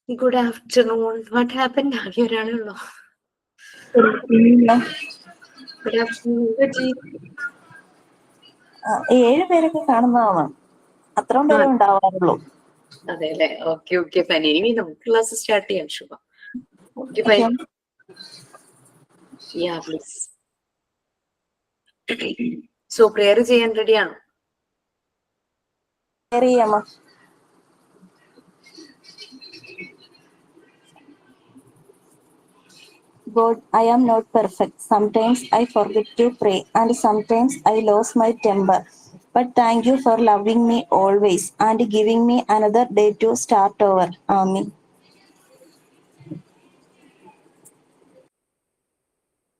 Good afternoon. What happened? Good afternoon. പേരൊക്കെ കാണുന്നതാണ്. അത്രയും പേരെ ഉണ്ടാവാറുള്ളൂ. അതെല്ലേ. Okay fine. ഇനി നമുക്ക് ക്ലാസ് സ്റ്റാർട്ട് ചെയ്യാം Shubha. Okay fine. Ya please. So prayer ചെയ്യാൻ റെഡിയാണോ? God, I am not perfect. Sometimes I forget to pray and sometimes I lose my temper. But thank you for loving me always and giving me another day to start over. Amen.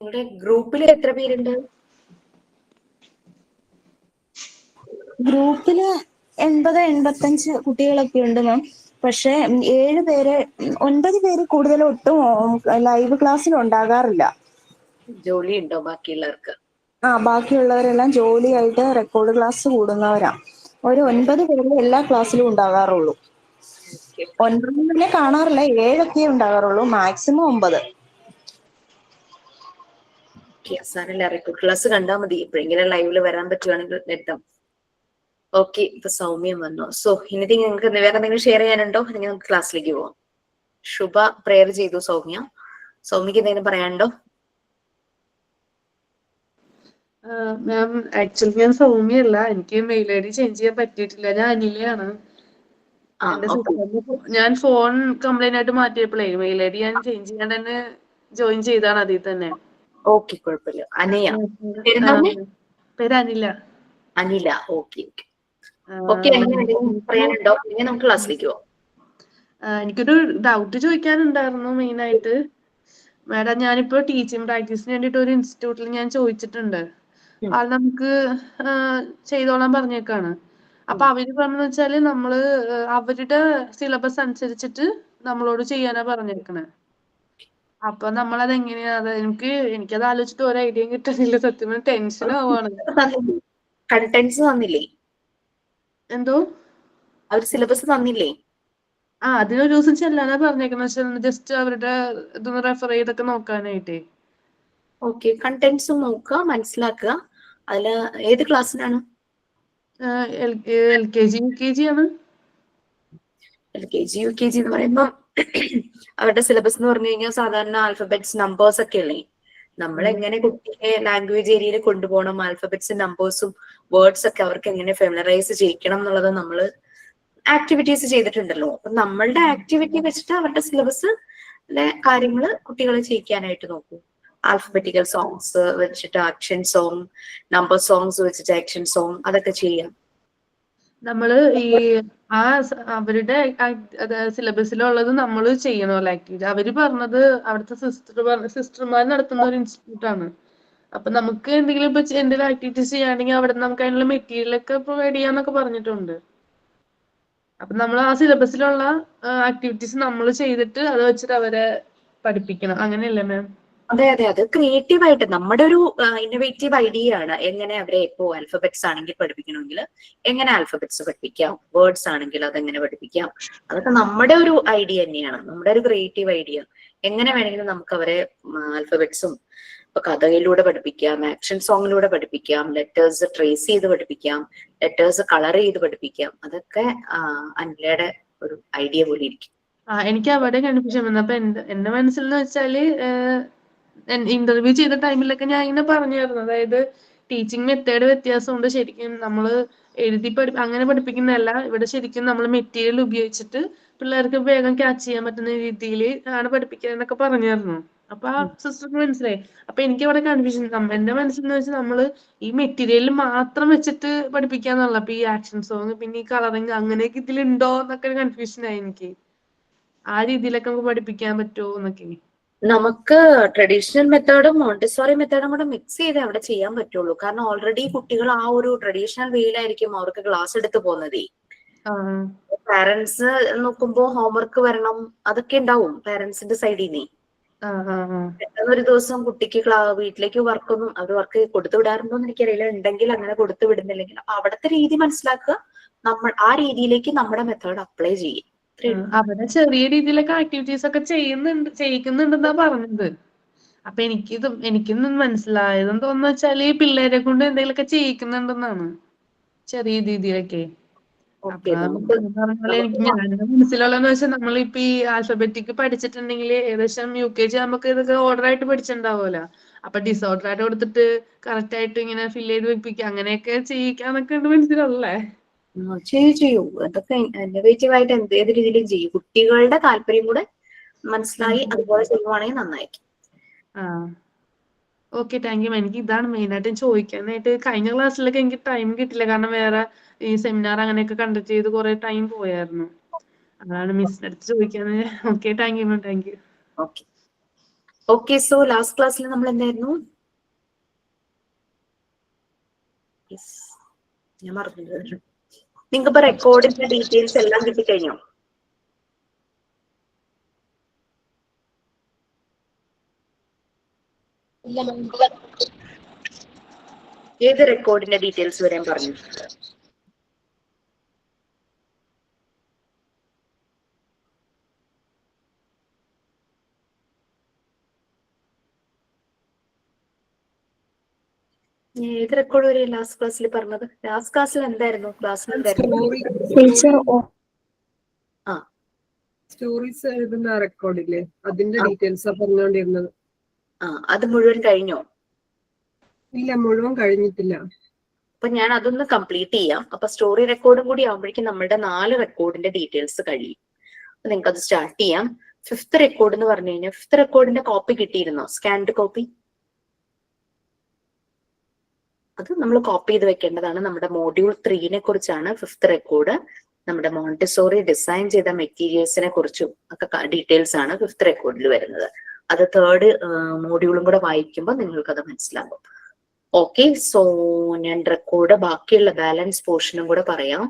നിങ്ങളുടെ ഗ്രൂപ്പിൽ എത്ര പേരുണ്ട്? ഗ്രൂപ്പില് 80-85 കുട്ടികളൊക്കെ ഉണ്ട് മാം. പക്ഷെ 9 പേര് കൂടുതൽ ഒട്ടും ലൈവ് ക്ലാസ്സിൽ ഉണ്ടാകാറില്ല. ജോലി ഉണ്ടോ ബാക്കിയുള്ളവർക്ക്? ബാക്കിയുള്ളവരെല്ലാം ജോലിയായിട്ട് റെക്കോർഡ് ക്ലാസ് കൂടുന്നവരാ. ഒരു 9 പേര് എല്ലാ ക്ലാസ്സിലും ഉണ്ടാകാറുള്ളൂ. 9 തന്നെ കാണാറില്ല, 7 ഉണ്ടാകാറുള്ളൂ, മാക്സിമം 9. സാറില്ല, റെക്കോർഡ് ക്ലാസ് കണ്ടാൽ മതി. എപ്പോഴെങ്കിലും ലൈവില് വരാൻ പറ്റുവാണെങ്കിൽ എത്താം. ഓക്കെ, ഇപ്പൊ സൗമ്യം വന്നു. സോ ഇനിയും നിങ്ങൾക്ക് വേറെ എന്തെങ്കിലും ഷെയർ ചെയ്യാനുണ്ടോ? അല്ലെങ്കിൽ നമുക്ക് ക്ലാസ്സിലേക്ക് പോവാം. ശുഭ പ്രേയർ ചെയ്തു. സൗമ്യക്ക് എന്തെങ്കിലും പറയാനുണ്ടോ? മാം, ആക്ച്വലി ഞാൻ സൗമ്യല്ല. എനിക്ക് മെയിൽ ഐ ഡി ചേഞ്ച് ചെയ്യാൻ പറ്റിയിട്ടില്ല. ഞാൻ അനിലയാണ്. ഞാൻ ഫോൺ കംപ്ലൈന്റ് ആയിട്ട് മാറ്റിയപ്പോഴേ മെയിൽ ഐ ഡി ഞാൻ ചേഞ്ച് ചെയ്യാൻ തന്നെ ജോയിൻ ചെയ്താണ് അതിൽ തന്നെ. ഓക്കെ, കുഴപ്പമില്ല. അനയ പേര് അനില. അനില. ഓക്കെ. പറയാനുണ്ടോ? നമുക്ക് ക്ലാസ്സിലേക്ക് പോവാം. എനിക്കൊരു ഡൗട്ട് ചോദിക്കാനുണ്ടായിരുന്നു മെയിനായിട്ട്. മാഡം, ഞാനിപ്പോ ടീച്ചിങ് പ്രാക്ടീസിന് വേണ്ടിട്ട് ഒരു ഇൻസ്റ്റിറ്റ്യൂട്ടിൽ ഞാൻ ചോദിച്ചിട്ടുണ്ട്. അത് നമുക്ക് ചെയ്തോളാൻ പറഞ്ഞേക്കാണ്. അപ്പൊ അവര് പറഞ്ഞെന്ന് വെച്ചാല് നമ്മള് അവരുടെ സിലബസ് അനുസരിച്ചിട്ട് നമ്മളോട് ചെയ്യാനാ പറഞ്ഞേക്കണേ. അപ്പൊ നമ്മളത് എങ്ങനെയാ? എനിക്കത് ആലോചിച്ചിട്ട് ഒരു ഐഡിയയും കിട്ടുന്നില്ല. സത്യം ടെൻഷൻ ആവാണ്. കണ്ടന്റ്സ് തന്നില്ലേ? എന്തോ? അവര് സിലബസ് തന്നില്ലേ? അതിനൊരു ദിവസം ചെല്ലാനാ പറഞ്ഞേക്കണ. ജസ്റ്റ് അവരുടെ ഇതൊന്ന് റെഫർ ചെയ്തൊക്കെ നോക്കാനായിട്ടേ. ഓക്കെ, കണ്ടന്റ്സും നോക്കുക, മനസ്സിലാക്കുക. അതില് ഏത് ക്ലാസ്സിനാണ്? LKG UKG ആണ്. LKG UKG എന്ന് പറയുമ്പോൾ അവരുടെ സിലബസ് എന്ന് പറഞ്ഞു കഴിഞ്ഞാൽ സാധാരണ ആൽഫബറ്റ്സ്, നമ്പേഴ്സ് ഒക്കെ ഉള്ളേ. നമ്മൾ എങ്ങനെ കുട്ടിയെ ലാംഗ്വേജ് ഏരിയയിൽ കൊണ്ടുപോകണം, ആൽഫബറ്റ്സും നമ്പേഴ്സും വേർഡ്സ് ഒക്കെ അവർക്ക് എങ്ങനെ ഫെമിലറൈസ് ചെയ്യിക്കണം എന്നുള്ളത് നമ്മൾ ആക്ടിവിറ്റീസ് ചെയ്തിട്ടുണ്ടല്ലോ. അപ്പൊ നമ്മളുടെ ആക്ടിവിറ്റി വെച്ചിട്ട് അവരുടെ സിലബസ് കാര്യങ്ങൾ കുട്ടികളെ ചെയ്യിക്കാനായിട്ട് നോക്കൂ. ആൽഫബറ്റിക്കൽ സോങ്സ് വെച്ചിട്ട് ആക്ഷൻ സോങ്, നമ്പർ സോങ്സ് വെച്ചിട്ട് ആക്ഷൻ സോങ്, അതൊക്കെ ചെയ്യാം. നമ്മള് ഈ അവരുടെ സിലബസിലുള്ളത് നമ്മൾ ചെയ്യണമല്ലോ ആക്ടിവിറ്റി. അവര് പറഞ്ഞത് അവിടുത്തെ സിസ്റ്റർമാർ നടത്തുന്ന ഒരു ഇൻസ്റ്റിറ്റ്യൂട്ട് ആണ്. അപ്പൊ നമുക്ക് എന്തെങ്കിലും ഇപ്പൊ എന്തെങ്കിലും ആക്ടിവിറ്റീസ് ചെയ്യുകയാണെങ്കിൽ അവിടെ നമുക്ക് അതിനുള്ള മെറ്റീരിയൽ ഒക്കെ പ്രൊവൈഡ് ചെയ്യാന്നൊക്കെ പറഞ്ഞിട്ടുണ്ട്. അപ്പൊ നമ്മൾ ആ സിലബസിലുള്ള ആക്ടിവിറ്റീസ് നമ്മൾ ചെയ്തിട്ട് അത് വെച്ചിട്ട് അവരെ പഠിപ്പിക്കണം, അങ്ങനെയല്ലേ മാം? അതെ, അത് ക്രിയേറ്റീവ് ആയിട്ട് നമ്മുടെ ഒരു ഇന്നോവേറ്റീവ് ഐഡിയ ആണ്. എങ്ങനെ അവരെ ഇപ്പോ ആൽഫബറ്റ്സ് ആണെങ്കിൽ പഠിപ്പിക്കണമെങ്കിൽ എങ്ങനെ ആൽഫബറ്റ്സ് പഠിപ്പിക്കാം, വേർഡ്സ് ആണെങ്കിൽ അതെങ്ങനെ പഠിപ്പിക്കാം, അതൊക്കെ നമ്മുടെ ഒരു ഐഡിയ തന്നെയാണ്, നമ്മുടെ ഒരു ക്രിയേറ്റീവ് ഐഡിയ. എങ്ങനെ വേണമെങ്കിലും നമുക്ക് അവരെ ആൽഫബറ്റ്സും ഇപ്പൊ കഥയിലൂടെ പഠിപ്പിക്കാം, ആക്ഷൻ സോങ്ങിലൂടെ പഠിപ്പിക്കാം, ലെറ്റേഴ്സ് ട്രേസ് ചെയ്ത് പഠിപ്പിക്കാം, ലെറ്റേഴ്സ് കളർ ചെയ്ത് പഠിപ്പിക്കാം. അതൊക്കെ അനിലയുടെ ഒരു ഐഡിയ പോലെ ഇരിക്കും. എനിക്ക് അവിടെ കൺഫ്യൂഷൻ വന്നു. അപ്പൊ എന്റെ മനസ്സിലെന്ന് വെച്ചാല് ഇന്റർവ്യൂ ചെയ്ത ടൈമിലൊക്കെ ഞാൻ ഇങ്ങനെ പറഞ്ഞായിരുന്നു. അതായത് ടീച്ചിങ് മെത്തേഡ് വ്യത്യാസമുണ്ട്. ശരിക്കും നമ്മള് അങ്ങനെ പഠിപ്പിക്കുന്നതല്ല. ഇവിടെ ശരിക്കും നമ്മൾ മെറ്റീരിയൽ ഉപയോഗിച്ചിട്ട് പിള്ളേർക്ക് വേഗം ക്യാച്ച് ചെയ്യാൻ പറ്റുന്ന രീതിയിൽ ആണ് പഠിപ്പിക്കുക എന്നൊക്കെ പറഞ്ഞായിരുന്നു. അപ്പൊ ആ സിസ്റ്റർക്ക് മനസ്സിലായി. അപ്പൊ എനിക്ക് അവിടെ കൺഫ്യൂഷൻ. എന്റെ മനസ്സിലെന്ന് വെച്ചാൽ നമ്മള് ഈ മെറ്റീരിയൽ മാത്രം വെച്ചിട്ട് പഠിപ്പിക്കാന്നുള്ള. അപ്പൊ ഈ ആക്ഷൻ സോങ് പിന്നെ ഈ കളറിങ് അങ്ങനെയൊക്കെ ഇതിലുണ്ടോ എന്നൊക്കെ കൺഫ്യൂഷൻ ആയി എനിക്ക്. ആ രീതിയിലൊക്കെ നമുക്ക് പഠിപ്പിക്കാൻ പറ്റുമോ എന്നൊക്കെ. നമുക്ക് ട്രഡീഷണൽ മെത്തേഡും മോണ്ടിസോറി മെത്തേഡും കൂടെ മിക്സ് ചെയ്ത് അവിടെ ചെയ്യാൻ പറ്റുള്ളൂ. കാരണം ഓൾറെഡി കുട്ടികൾ ആ ഒരു ട്രഡീഷണൽ വേയിലായിരിക്കും അവർക്ക് ക്ലാസ് എടുത്ത് പോകുന്നതേ. പാരന്റ്സ് നോക്കുമ്പോ ഹോംവർക്ക് വരണം, അതൊക്കെ ഉണ്ടാവും പാരന്റ്സിന്റെ സൈഡിൽ നിന്ന്. പെട്ടെന്നൊരു ദിവസം കുട്ടിക്ക് വീട്ടിലേക്ക് വർക്ക് കൊടുത്തു വിടാറുണ്ടോ എന്ന് എനിക്കറിയില്ല. ഉണ്ടെങ്കിൽ അങ്ങനെ കൊടുത്തു വിടുന്നില്ലെങ്കിൽ അപ്പൊ അവിടുത്തെ രീതി മനസ്സിലാക്കുക, നമ്മൾ ആ രീതിയിലേക്ക് നമ്മുടെ മെത്തേഡ് അപ്ലൈ ചെയ്യും. അവിടെ ചെറിയ രീതിയിലൊക്കെ ആക്ടിവിറ്റീസ് ഒക്കെ ചെയ്യിക്കുന്നുണ്ടെന്നാ പറഞ്ഞത്. അപ്പൊ എനിക്കൊന്നും മനസ്സിലായതെന്ന് തോന്നുന്നു വെച്ചാല് പിള്ളേരെ കൊണ്ട് എന്തെങ്കിലുമൊക്കെ ചെയ്യിക്കുന്നുണ്ടെന്നാണ്, ചെറിയ രീതിയിലൊക്കെ. ഓക്കെ, അപ്പൊ നമുക്ക് പറഞ്ഞപോലെ ഞാനെന്റെ മനസ്സിലുള്ളതെന്ന് വെച്ചാൽ നമ്മളിപ്പോ ഈ ആൽഫബറ്റിക് പഠിച്ചിട്ടുണ്ടെങ്കിൽ ഏകദേശം UKG നമുക്ക് ഇതൊക്കെ ഓർഡർ ആയിട്ട് പഠിച്ചിട്ടുണ്ടാവുമല്ലോ. അപ്പൊ ഡിസോർഡർ ആയിട്ട് കൊടുത്തിട്ട് കറക്റ്റ് ആയിട്ട് ഇങ്ങനെ ഫില്ല് ചെയ്ത് വെപ്പിക്കുക, അങ്ങനെയൊക്കെ ചെയ്യിക്കാന്നൊക്കെ ഉണ്ട് മനസ്സിലല്ലേ. ചെയ്യൂ. അതൊക്കെ ഇന്നോവേറ്റീവ് ആയിട്ട് ഏത് രീതിയിലും ചെയ്യും. കുട്ടികളുടെ താല്പര്യം കൂടെ മനസ്സിലായി അതുപോലെ ചെയ്യുവാണെങ്കിൽ നന്നായിരിക്കും. Okay, thank U. എനിക്ക് ഇതാണ് മെയിൻ ആയിട്ട് ചോദിക്കാനായിട്ട്. കഴിഞ്ഞ ക്ലാസ്സിലൊക്കെ എനിക്ക് ടൈം കിട്ടില്ല, കാരണം വേറെ ഈ സെമിനാർ അങ്ങനെയൊക്കെ കണ്ടക്ട് ചെയ്ത് കുറെ ടൈം പോയായിരുന്നു. അതാണ് മിസ്സിന്റെ അടുത്ത് ചോദിക്കാന്ന്. Okay, thank you ma'am, thank you. Okay, so last ക്ലാസ്സിൽ നമ്മൾ എന്തായിരുന്നു? ഞാൻ മറന്നു. നിങ്ങൾക്കിപ്പോ റെക്കോർഡിന്റെ ഡീറ്റെയിൽസ് എല്ലാം കിട്ടിക്കഴിഞ്ഞോ? ഏത് റെക്കോർഡിന്റെ ഡീറ്റെയിൽസ് വരെ പറഞ്ഞു? ഏത് റെക്കോർഡ് വരെ ലാസ്റ്റ് ക്ലാസ്സിൽ പറഞ്ഞത്? ലാസ്റ്റ് ക്ലാസ്സിൽ എന്തായിരുന്നു? ക്ലാസ്സിൽ എന്തായിരുന്നു? സ്റ്റോറീസ് എഴുതുന്ന റെക്കോർഡില്ലേ, അതിന്റെ ഡീറ്റെയിൽസ് പറഞ്ഞുകൊണ്ടിരുന്നത്. അത് മുഴുവൻ കഴിഞ്ഞോ? ഇല്ല, മുഴുവൻ കഴിഞ്ഞിട്ടില്ല. അപ്പൊ ഞാൻ അതൊന്ന് കംപ്ലീറ്റ് ചെയ്യാം. അപ്പൊ സ്റ്റോറി റെക്കോർഡും കൂടി ആകുമ്പോഴേക്കും നമ്മുടെ 4 റെക്കോർഡിന്റെ ഡീറ്റെയിൽസ് കഴിയും. അപ്പൊ നിങ്ങൾക്ക് അത് സ്റ്റാർട്ട് ചെയ്യാം. 5th റെക്കോർഡ് എന്ന് പറഞ്ഞു കഴിഞ്ഞാൽ 5th റെക്കോർഡിന്റെ കോപ്പി കിട്ടിയിരുന്നോ? Scanned copy. അത് നമ്മൾ കോപ്പി ചെയ്ത് വെക്കേണ്ടതാണ്. നമ്മുടെ മോഡ്യൂൾ 3 കുറിച്ചാണ് 5th റെക്കോർഡ്. നമ്മുടെ മോണ്ടിസോറി ഡിസൈൻ ചെയ്ത മെറ്റീരിയൽസിനെ കുറിച്ചും ഒക്കെ ഡീറ്റെയിൽസ് ആണ് 5th റെക്കോർഡിൽ വരുന്നത്. അത് 3rd മോഡ്യൂളും കൂടെ വായിക്കുമ്പോൾ നിങ്ങൾക്ക് അത് മനസ്സിലാകും. ഓക്കെ, സോ ഞാൻ റെക്കോർഡ് ബാക്കിയുള്ള ബാലൻസ് പോർഷനും കൂടെ പറയാം.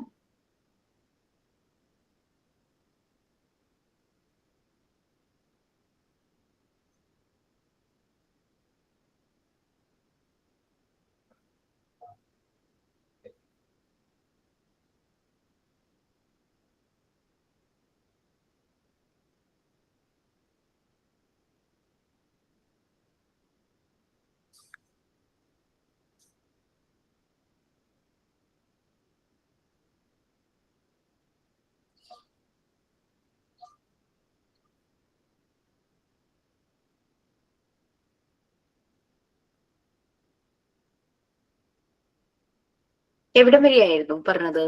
എവിടെ വരെയായിരുന്നു പറഞ്ഞത്?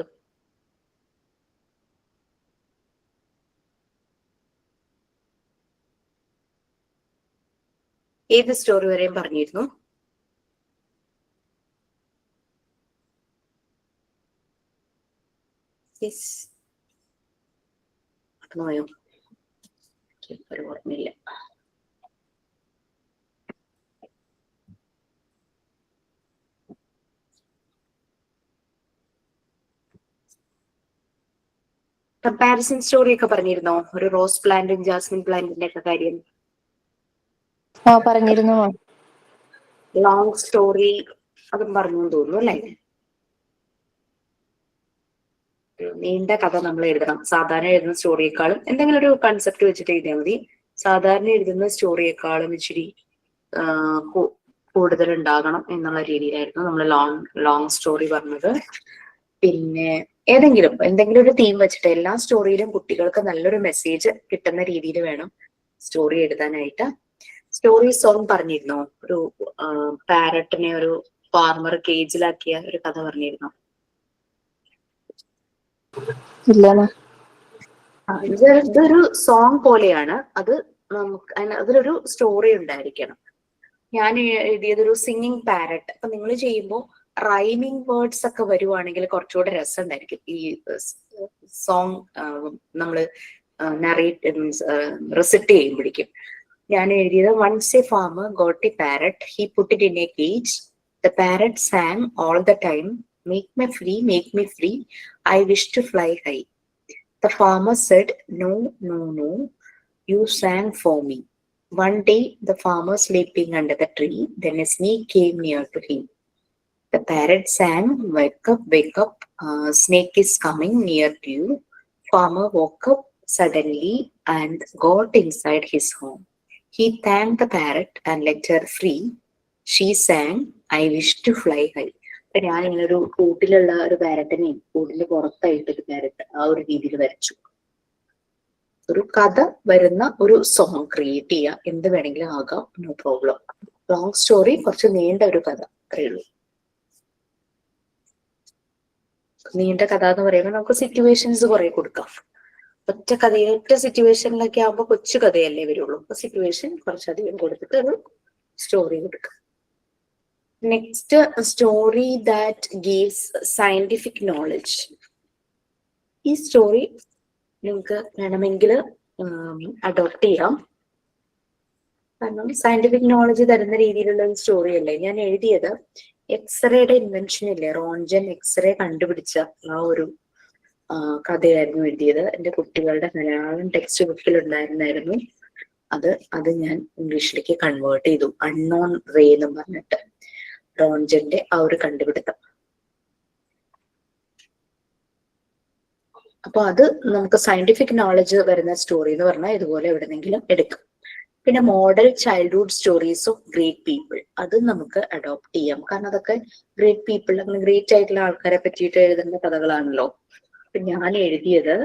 ഏത് സ്റ്റോറി വരെയും പറഞ്ഞിരുന്നു? നോയോ? ഒരു ഓർമ്മയില്ല. കമ്പാരിസൺ സ്റ്റോറി ഒക്കെ പറഞ്ഞിരുന്നോ? ഒരു റോസ് പ്ലാന്റും ജാസ്മിൻ പ്ലാന്റിന്റെ ഒക്കെ കാര്യം പറഞ്ഞിരുന്നു. ലോങ് സ്റ്റോറി അതും പറഞ്ഞു തോന്നുന്നു അല്ലേ? നീണ്ട കഥ നമ്മൾ എഴുതണം. സാധാരണ എഴുതുന്ന സ്റ്റോറിയേക്കാളും എന്തെങ്കിലും ഒരു കൺസെപ്റ്റ് വെച്ചിട്ട് എഴുതിയാൽ മതി. സാധാരണ എഴുതുന്ന സ്റ്റോറിയേക്കാളും ഇച്ചിരി കൂടുതൽ ഉണ്ടാകണം എന്നുള്ള രീതിയിലായിരുന്നു നമ്മൾ ലോങ് സ്റ്റോറി പറഞ്ഞത്. പിന്നെ എന്തെങ്കിലും ഒരു തീം വെച്ചിട്ട് എല്ലാ സ്റ്റോറിയിലും കുട്ടികൾക്ക് നല്ലൊരു മെസ്സേജ് കിട്ടുന്ന രീതിയിൽ വേണം സ്റ്റോറി എഴുതാനായിട്ട്. സ്റ്റോറി സോങ് പറഞ്ഞിരുന്നോ? ഒരു പാരറ്റിനെ ഒരു ഫാർമർ കേജിലാക്കിയ ഒരു കഥ പറഞ്ഞിരുന്നോ? ഇതൊരു സോങ് പോലെയാണ്. അത് നമുക്ക് അതിലൊരു സ്റ്റോറി ഉണ്ടായിരിക്കണം. ഞാൻ എഴുതിയതൊരു സിംഗിങ് പാരറ്റ്. അപ്പൊ നിങ്ങൾ ചെയ്യുമ്പോൾ റൈമിങ് വേർഡ്സ് ഒക്കെ വരുവാണെങ്കിൽ കുറച്ചുകൂടെ രസം ഉണ്ടായിരിക്കും. ഈ സോങ് നമ്മള് റെസിറ്റ് ചെയ്യുമ്പോഴേക്കും. ഞാൻ എഴുതിയത് once a farmer got a parrot, he put it in a cage, the parrot sang all the time, make me free, I wish to fly high. The farmer said, no, no, no, you sang for me. One day the farmer sleeping under the tree, then a snake came near to him. The parrot sang, wake up, snake is coming near to you. Farmer woke up, suddenly and got inside his home. He thanked the parrot and let her free. She sang, I wish to fly high. അപ്പൊ ഞാൻ ഇങ്ങനെ ഒരു കൂട്ടിലുള്ള ഒരു പാരറ്റിനെയും കൂട്ടിന് പുറത്തായിട്ട് ഒരു parrot ആ ഒരു രീതിയിൽ വരച്ചു. ഒരു കഥ വരുന്ന ഒരു സോങ് ക്രിയേറ്റ് ചെയ്യുക, എന്ത് വേണമെങ്കിലും ആകാം, നോ പ്രോബ്ലം. ലോങ് സ്റ്റോറി, കുറച്ച് നീണ്ട ഒരു കഥ, അത്രയേ ഉള്ളൂ. നീണ്ട കഥ എന്ന് പറയുമ്പോൾ നമുക്ക് സിറ്റുവേഷൻസ് കുറെ കൊടുക്കാം. ഒറ്റ കഥയിൽ ഒറ്റ സിറ്റുവേഷനിലൊക്കെ ആകുമ്പോൾ കൊച്ചു കഥയല്ലേ വരുള്ളൂ. അപ്പൊ സിറ്റുവേഷൻ കുറച്ചധികം കൊടുത്തിട്ട് ഒരു സ്റ്റോറി കൊടുക്കാം. Next, story that gives scientific knowledge. ഈ സ്റ്റോറി നിങ്ങൾക്ക് വേണമെങ്കിൽ അഡോപ്റ്റ് ചെയ്യാം. കാരണം സയന്റിഫിക് നോളജ് തരുന്ന രീതിയിലുള്ള ഒരു സ്റ്റോറി അല്ലേ. ഞാൻ എഴുതിയത് എക്സ്റേയുടെ ഇൻവെൻഷൻ ഇല്ലേ, റോൺജൻ എക്സ്റേ കണ്ടുപിടിച്ച ആ ഒരു കഥയായിരുന്നു എഴുതിയത്. എൻ്റെ കുട്ടികളുടെ മലയാളം ടെക്സ്റ്റ് ബുക്കിൽ ഉണ്ടായിരുന്നായിരുന്നു. അത് ഞാൻ ഇംഗ്ലീഷിലേക്ക് കൺവേർട്ട് ചെയ്തു. അൺനോൺ റേ എന്ന് പറഞ്ഞിട്ട് റോൺജന്റെ ആ ഒരു കണ്ടുപിടുത്തം. അപ്പൊ അത് നമുക്ക് സയന്റിഫിക് നോളജ് വരുന്ന സ്റ്റോറി എന്ന് പറഞ്ഞാൽ ഇതുപോലെ എവിടെന്നെങ്കിലും എടുക്കും. പിന്നെ model childhood stories of great people, അത് നമുക്ക് അഡോപ്റ്റ് ചെയ്യാം. കാരണം അതൊക്കെ ഗ്രേറ്റ് പീപ്പിൾ, അങ്ങനെ ഗ്രേറ്റ് ആയിട്ടുള്ള ആൾക്കാരെ പറ്റിയിട്ട് എഴുതുന്ന കഥകളാണല്ലോ. അപ്പൊ ഞാൻ എഴുതിയത്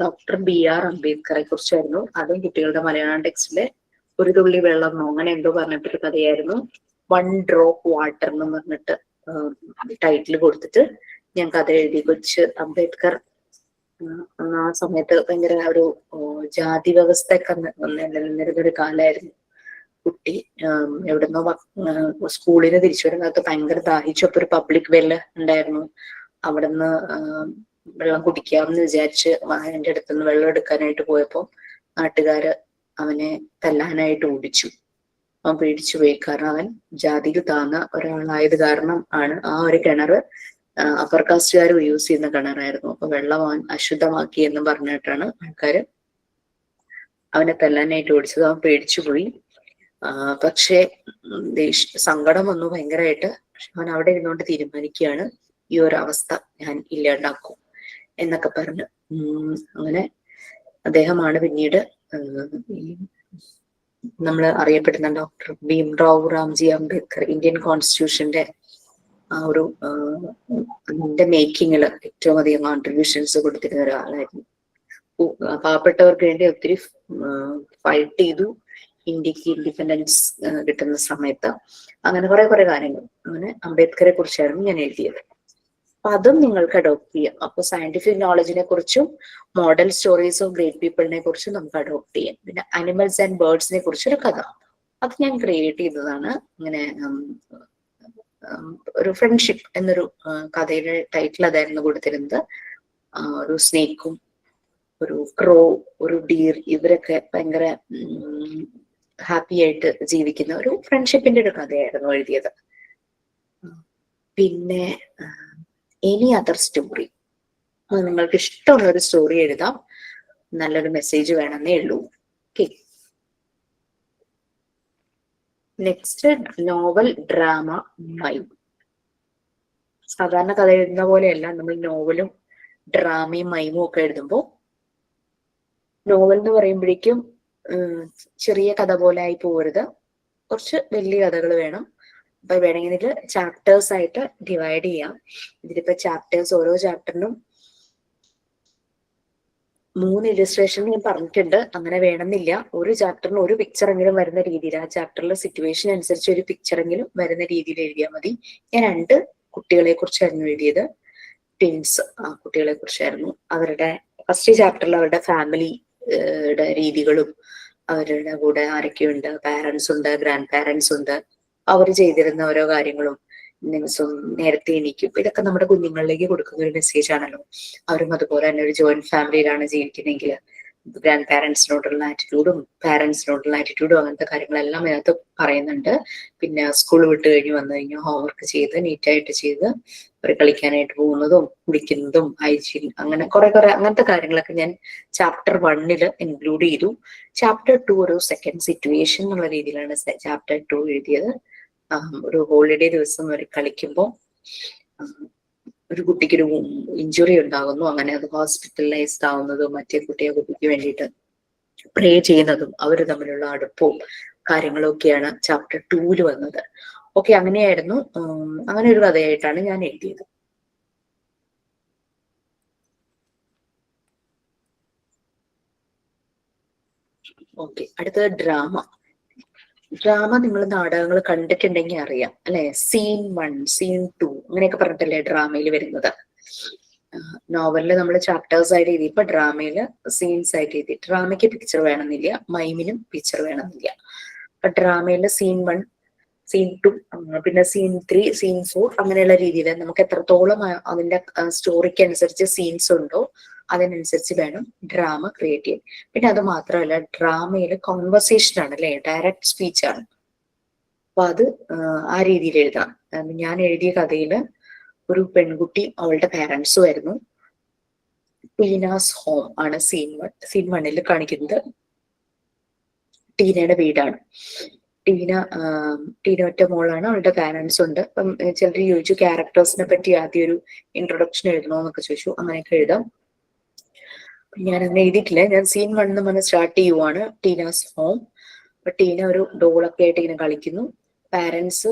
ഡോക്ടർ BR അംബേദ്കറെ കുറിച്ചായിരുന്നു. അതും കുട്ടികളുടെ മലയാളം ടെക്സ്റ്റിലെ ഒരു തുള്ളി വെള്ളം അങ്ങനെ എന്തോ പറഞ്ഞിട്ടൊരു കഥയായിരുന്നു. 1 drop വാട്ടർ എന്ന് പറഞ്ഞിട്ട് ടൈറ്റിൽ കൊടുത്തിട്ട് ഞാൻ കഥ എഴുതി. കൊച്ച് അംബേദ്കർ ആ സമയത്ത് ഭയങ്കര ഒരു ജാതി വ്യവസ്ഥയൊക്കെ നിലനിന്നിരുന്നൊരു കാലമായിരുന്നു. കുട്ടി എവിടുന്നോ സ്കൂളിന് തിരിച്ചു വരുന്നത് ഭയങ്കര ദാഹിച്ചപ്പോ ഒരു പബ്ലിക് വെല്ല് ഉണ്ടായിരുന്നു. അവിടുന്ന് വെള്ളം കുടിക്കാമെന്ന് വിചാരിച്ച് എൻ്റെ അടുത്തുനിന്ന് വെള്ളം എടുക്കാനായിട്ട് പോയപ്പോ നാട്ടുകാര് അവനെ തല്ലാനായിട്ട് ഓടിച്ചു. അവൻ പേടിച്ചു പോയി. കാരണം അവൻ ജാതിയിൽ താന്ന ഒരാളായത് കാരണം ആണ്. ആ ഒരു കിണറ് അപ്പർ കാസ്റ്റുകാർ യൂസ് ചെയ്യുന്ന കിണറായിരുന്നു. അപ്പൊ വെള്ളം അവൻ അശുദ്ധമാക്കി എന്ന് പറഞ്ഞിട്ടാണ് ആൾക്കാര് അവനെ തല്ലാനായിട്ട് ഓടിച്ചത്. അവൻ പേടിച്ചു പോയി. പക്ഷെ സങ്കടം വന്നു ഭയങ്കരമായിട്ട്. അവൻ അവിടെ ഇരുന്നുകൊണ്ട് തീരുമാനിക്കുകയാണ് ഈ ഒരു അവസ്ഥ ഞാൻ ഇല്ലാണ്ടാക്കും എന്നൊക്കെ പറഞ്ഞു. അങ്ങനെ അദ്ദേഹമാണ് പിന്നീട് നമ്മൾ അറിയപ്പെടുന്ന ഡോക്ടർ ഭീംറാവു റാംജി അംബേദ്കർ. ഇന്ത്യൻ കോൺസ്റ്റിറ്റ്യൂഷന്റെ ആ ഒരു അതിന്റെ മേക്കിങ്ങിൽ ഏറ്റവും അധികം കോൺട്രിബ്യൂഷൻസ് കൊടുത്തിരുന്ന ഒരാളായിരുന്നു. പാവപ്പെട്ടവർക്ക് വേണ്ടി ഒത്തിരി ഫൈറ്റ് ചെയ്തു ഇന്ത്യക്ക് ഇൻഡിപെൻഡൻസ് കിട്ടുന്ന സമയത്ത്. അങ്ങനെ കുറെ കാര്യങ്ങൾ. അങ്ങനെ അംബേദ്കറെ കുറിച്ചായിരുന്നു ഞാൻ എഴുതിയത്. അപ്പൊ അതും നിങ്ങൾക്ക് അഡോപ്റ്റ് ചെയ്യാം. അപ്പൊ സയന്റിഫിക് നോളജിനെ കുറിച്ചും മോഡൽ സ്റ്റോറീസ് ഓഫ് ഗ്രേറ്റ് പീപ്പിളിനെ കുറിച്ചും നമുക്ക് അഡോപ്റ്റ് ചെയ്യാം. പിന്നെ അനിമൽസ് ആൻഡ് ബേർഡ്സിനെ കുറിച്ചൊരു കഥ, അത് ഞാൻ ക്രിയേറ്റ് ചെയ്തതാണ്. ഇങ്ങനെ ഒരു ഫ്രണ്ട്ഷിപ്പ് എന്നൊരു കഥയുടെ ടൈറ്റിൽ അതായിരുന്നു കൊടുത്തിരുന്നത്. ഒരു സ്നേക്കും ഒരു ക്രോ, ഒരു ഡീർ, ഇവരൊക്കെ ഭയങ്കര ഹാപ്പി ആയിട്ട് ജീവിക്കുന്ന ഒരു ഫ്രണ്ട്ഷിപ്പിന്റെ ഒരു കഥയായിരുന്നു എഴുതിയത്. പിന്നെ എനി അതർ സ്റ്റോറി, നിങ്ങൾക്ക് ഇഷ്ടമുള്ള ഒരു സ്റ്റോറി എഴുതാം. നല്ലൊരു മെസ്സേജ് വേണമെന്നേ ഉള്ളൂ. ഓക്കെ. നെക്സ്റ്റ്, നോവൽ, ഡ്രാമ, മൈം. സാധാരണ കഥ എഴുതുന്ന പോലെയല്ല നമ്മൾ നോവലും ഡ്രാമയും മൈമും ഒക്കെ എഴുതുമ്പോൾ. നോവൽ എന്ന് പറയുമ്പോഴേക്കും ചെറിയ കഥ പോലെ ആയി പോകരുത്, കുറച്ച് വലിയ കഥകൾ വേണം. അപ്പൊ വേണമെങ്കിൽ ഇതിൽ ചാപ്റ്റേഴ്സ് ആയിട്ട് ഡിവൈഡ് ചെയ്യാം. ഇതിലിപ്പോ ചാപ്റ്റേഴ്സ്, ഓരോ ചാപ്റ്ററിനും 3 ഇല്ലസ്ട്രേഷൻ ഞാൻ പറഞ്ഞിട്ടുണ്ട്. അങ്ങനെ വേണമെന്നില്ല. ഒരു ചാപ്റ്ററിന് ഒരു പിക്ചറെങ്കിലും വരുന്ന രീതിയിൽ, ആ ചാപ്റ്ററിലെ സിറ്റുവേഷൻ അനുസരിച്ച് ഒരു പിക്ചറെങ്കിലും വരുന്ന രീതിയിൽ എഴുതിയാൽ മതി. ഞാൻ 2 കുട്ടികളെ കുറിച്ചായിരുന്നു എഴുതിയത്. ട്വിൻസ്, ആ കുട്ടികളെ കുറിച്ചായിരുന്നു. അവരുടെ ഫസ്റ്റ് ചാപ്റ്ററിൽ അവരുടെ ഫാമിലിയുടെ രീതികളും അവരുടെ കൂടെ ആരൊക്കെയുണ്ട്, പാരന്റ്സ് ഉണ്ട്, ഗ്രാൻഡ് പാരന്റ്സ് ഉണ്ട്, അവർ ചെയ്തിരുന്ന ഓരോ കാര്യങ്ങളും, ദിവസവും നേരത്തെ എണീക്കും, ഇതൊക്കെ നമ്മുടെ കുഞ്ഞുങ്ങളിലേക്ക് കൊടുക്കുന്ന ഒരു മെസ്സേജ് ആണല്ലോ. അവരും അതുപോലെ തന്നെ ഒരു ജോയിന്റ് ഫാമിലിയിലാണ് ജീവിക്കുന്നതെങ്കിൽ ഗ്രാൻഡ് പാരന്റ്സിനോടുള്ള ആറ്റിറ്റ്യൂഡും പാരന്റ്സിനോടുള്ള ആറ്റിറ്റ്യൂഡും അങ്ങനത്തെ കാര്യങ്ങളെല്ലാം അതിനകത്ത് പറയുന്നുണ്ട്. പിന്നെ സ്കൂൾ വിട്ട് കഴിഞ്ഞ് വന്നു കഴിഞ്ഞാൽ ഹോംവർക്ക് ചെയ്ത് നീറ്റായിട്ട് ചെയ്ത് അവർ കളിക്കാനായിട്ട് പോകുന്നതും കുളിക്കുന്നതും ഹൈജീൻ, അങ്ങനെ കുറെ അങ്ങനത്തെ കാര്യങ്ങളൊക്കെ ഞാൻ ചാപ്റ്റർ 1 ഇൻക്ലൂഡ് ചെയ്തു. ചാപ്റ്റർ 2 ഒരു സെക്കൻഡ് സിറ്റുവേഷൻ എന്നുള്ള രീതിയിലാണ് ചാപ്റ്റർ 2 എഴുതിയത്. ഒരു ഹോളിഡേ ദിവസം അവർ കളിക്കുമ്പോൾ ഒരു കുട്ടിക്കൊരു ഇഞ്ചുറി ഉണ്ടാകുന്നു, അങ്ങനെ അത് ഹോസ്പിറ്റലൈസ്ഡ് ആവുന്നതും മറ്റേ കുട്ടിക്ക് വേണ്ടിയിട്ട് പ്രേ ചെയ്യുന്നതും അവർ തമ്മിലുള്ള അടുപ്പവും കാര്യങ്ങളും ഒക്കെയാണ് ചാപ്റ്റർ 2 വന്നത്. ഓക്കെ, അങ്ങനെയായിരുന്നു. അങ്ങനെ ഒരു കഥയായിട്ടാണ് ഞാൻ എഴുതിയത്. ഓക്കെ, അടുത്തത് ഡ്രാമ. ഡ്രാമ നിങ്ങൾ നാടകങ്ങൾ കണ്ടിട്ടുണ്ടെങ്കിൽ അറിയാം അല്ലെ. സീൻ 1, സീൻ 2 അങ്ങനെയൊക്കെ പറഞ്ഞിട്ടല്ലേ ഡ്രാമയിൽ വരുന്നത്. നോവലില് നമ്മൾ ചാപ്റ്റേഴ്സ് ആയിട്ട് എഴുതി, ഇപ്പൊ ഡ്രാമയില് സീൻസ് ആയിട്ട് എഴുതി. ഡ്രാമയ്ക്ക് പിക്ചർ വേണമെന്നില്ല, മൈമിനും പിക്ചർ വേണമെന്നില്ല. അപ്പൊ ഡ്രാമയില് സീൻ 1, സീൻ 2, പിന്നെ സീൻ 3, സീൻ 4 അങ്ങനെയുള്ള രീതിയിൽ നമുക്ക് എത്രത്തോളം അതിന്റെ സ്റ്റോറിക്ക് അനുസരിച്ച് സീൻസ് ഉണ്ടോ അതിനനുസരിച്ച് വേണം ഡ്രാമ ക്രിയേറ്റ് ചെയ്യാൻ. പിന്നെ അത് മാത്രമല്ല, ഡ്രാമയില് കോൺവെർസേഷൻ ആണ് അല്ലെ, ഡയറക്റ്റ് സ്പീച്ച് ആണ്. അപ്പൊ അത് ആ രീതിയിൽ എഴുതാം. ഞാൻ എഴുതിയ കഥയില് ഒരു പെൺകുട്ടി അവളുടെ പാരന്റ്സും ആയിരുന്നു. ടീനാസ് ഹോം ആണ് സീൻ 1. സീൻ 1 കാണിക്കുന്നത് ടീനയുടെ വീടാണ്. ടീന ഒറ്റ മോളാണ്, അവളുടെ പാരന്റ്സ് ഉണ്ട്. അപ്പം ചിലർ ചോദിച്ചു ക്യാരക്ടേഴ്സിനെ പറ്റി ആദ്യം ഒരു ഇൻട്രൊഡക്ഷൻ എഴുതണോ എന്നൊക്കെ ചോദിച്ചു. അങ്ങനെയൊക്കെ എഴുതാം. ഞാൻ അങ്ങനെ എഴുതിയിട്ടില്ല. ഞാൻ സീൻ 1 പറഞ്ഞ് സ്റ്റാർട്ട് ചെയ്യുവാണ്. Teena's home. അപ്പൊ ടീന ഒരു ഡോളൊക്കെ ആയിട്ട് ഇങ്ങനെ കളിക്കുന്നു. പാരന്റ്സ്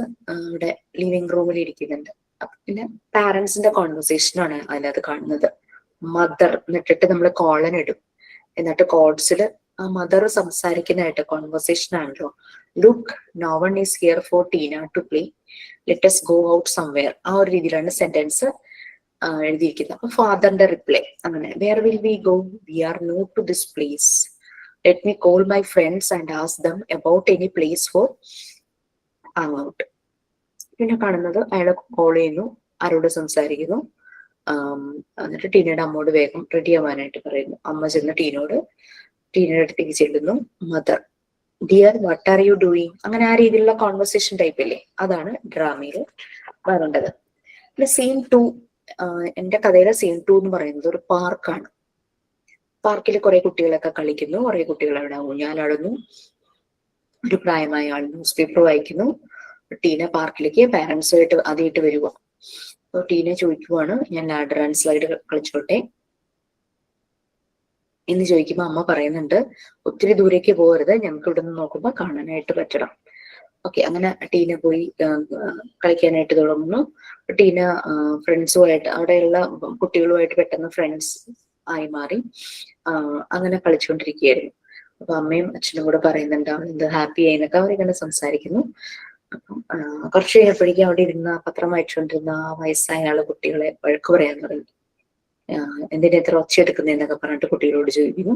ഇവിടെ ലിവിംഗ് റൂമിൽ ഇരിക്കുന്നുണ്ട്. അപ്പൊ പിന്നെ പാരന്റ്സിന്റെ കോൺവെർസേഷനാണ് അതിനകത്ത് കാണുന്നത്. മദർ എന്നിട്ടിട്ട് നമ്മൾ കോളൻ ഇടും. എന്നിട്ട് കോഡ്സിൽ ആ മദർ സംസാരിക്കുന്നതായിട്ട് കോൺവെർസേഷൻ ആണല്ലോ. Look, no one is here for Tina to play, let us go out somewhere. ആ ഒരു രീതിയിലാണ് സെന്റൻസ് എഴുതിയിരിക്കുന്നത്. അപ്പൊ ഫാദറിന്റെ റിപ്ലൈ അങ്ങനെ, where will we go, we are new to this place, let me call my friends and ask them about any place for hang out. പിന്നെ കാണുന്നത് അയാളെ കോൾ ചെയ്യുന്നു, ആരോട് സംസാരിക്കുന്നു. എന്നിട്ട് ടീനയുടെ അമ്മോട് വേഗം റെഡി ആവാനായിട്ട് പറയുന്നു. അമ്മ ചെന്ന് ടീനയുടെ അടുത്തേക്ക് ചെല്ലുന്നു. Mother, dear what are you doing, അങ്ങനെ ആ രീതിയിലുള്ള കോൺവെർസേഷൻ ടൈപ്പ് ഇല്ലേ, അതാണ് ഡ്രാമയിൽ വരേണ്ടത്. പിന്നെ സീൻ 2, എന്റെ കഥയിലെ സീൻ 2 എന്ന് പറയുന്നത് ഒരു പാർക്കാണ്. പാർക്കിൽ കുറെ കുട്ടികളൊക്കെ കളിക്കുന്നു, കുറെ കുട്ടികൾ അവിടെ ഊഞ്ഞാലാടുന്നു. ഒരു പ്രായമായ ആൾ ന്യൂസ് പേപ്പർ വായിക്കുന്നു. ടീന പാർക്കിലേക്ക് പാരന്റ്സുമായിട്ട് ആദ്യമായിട്ട് വരുക. അപ്പൊ ടീന ചോദിക്കുവാണ്, ഞാൻ ലാഡർ ആൻഡ് സ്ലൈഡ് കളിച്ചോട്ടെ എന്ന് ചോദിക്കുമ്പോ അമ്മ പറയുന്നുണ്ട്, ഒത്തിരി ദൂരേക്ക് പോകരുത്, ഞങ്ങൾക്ക് ഇവിടെ നിന്ന് നോക്കുമ്പോ കാണാനായിട്ട് പറ്റണം. ഓക്കെ, അങ്ങനെ ടീന പോയി കളിക്കാനായിട്ട് തുടങ്ങുന്നു. ടീന ഫ്രണ്ട്സുമായിട്ട്, അവിടെയുള്ള കുട്ടികളുമായിട്ട് പെട്ടെന്ന് ഫ്രണ്ട്സ് ആയി മാറി അങ്ങനെ കളിച്ചുകൊണ്ടിരിക്കുകയായിരുന്നു. അപ്പൊ അമ്മയും അച്ഛനും കൂടെ പറയുന്നുണ്ട് അവൾ എന്ത് ഹാപ്പി ആയിന്നൊക്കെ അവരിങ്ങനെ സംസാരിക്കുന്നു. അപ്പം കുറച്ച് കഴിഞ്ഞപ്പോഴേക്കും അവിടെ ഇരുന്ന പത്രം വായിച്ചുകൊണ്ടിരുന്ന ആ വയസ്സായ ആള് കുട്ടികളെ വഴക്ക് പറയാൻ തുടങ്ങി. എന്തിനാ ഇത്ര ഒച്ചയെടുക്കുന്നതെന്നൊക്കെ പറഞ്ഞിട്ട് കുട്ടികളോട് ചോദിക്കുന്നു.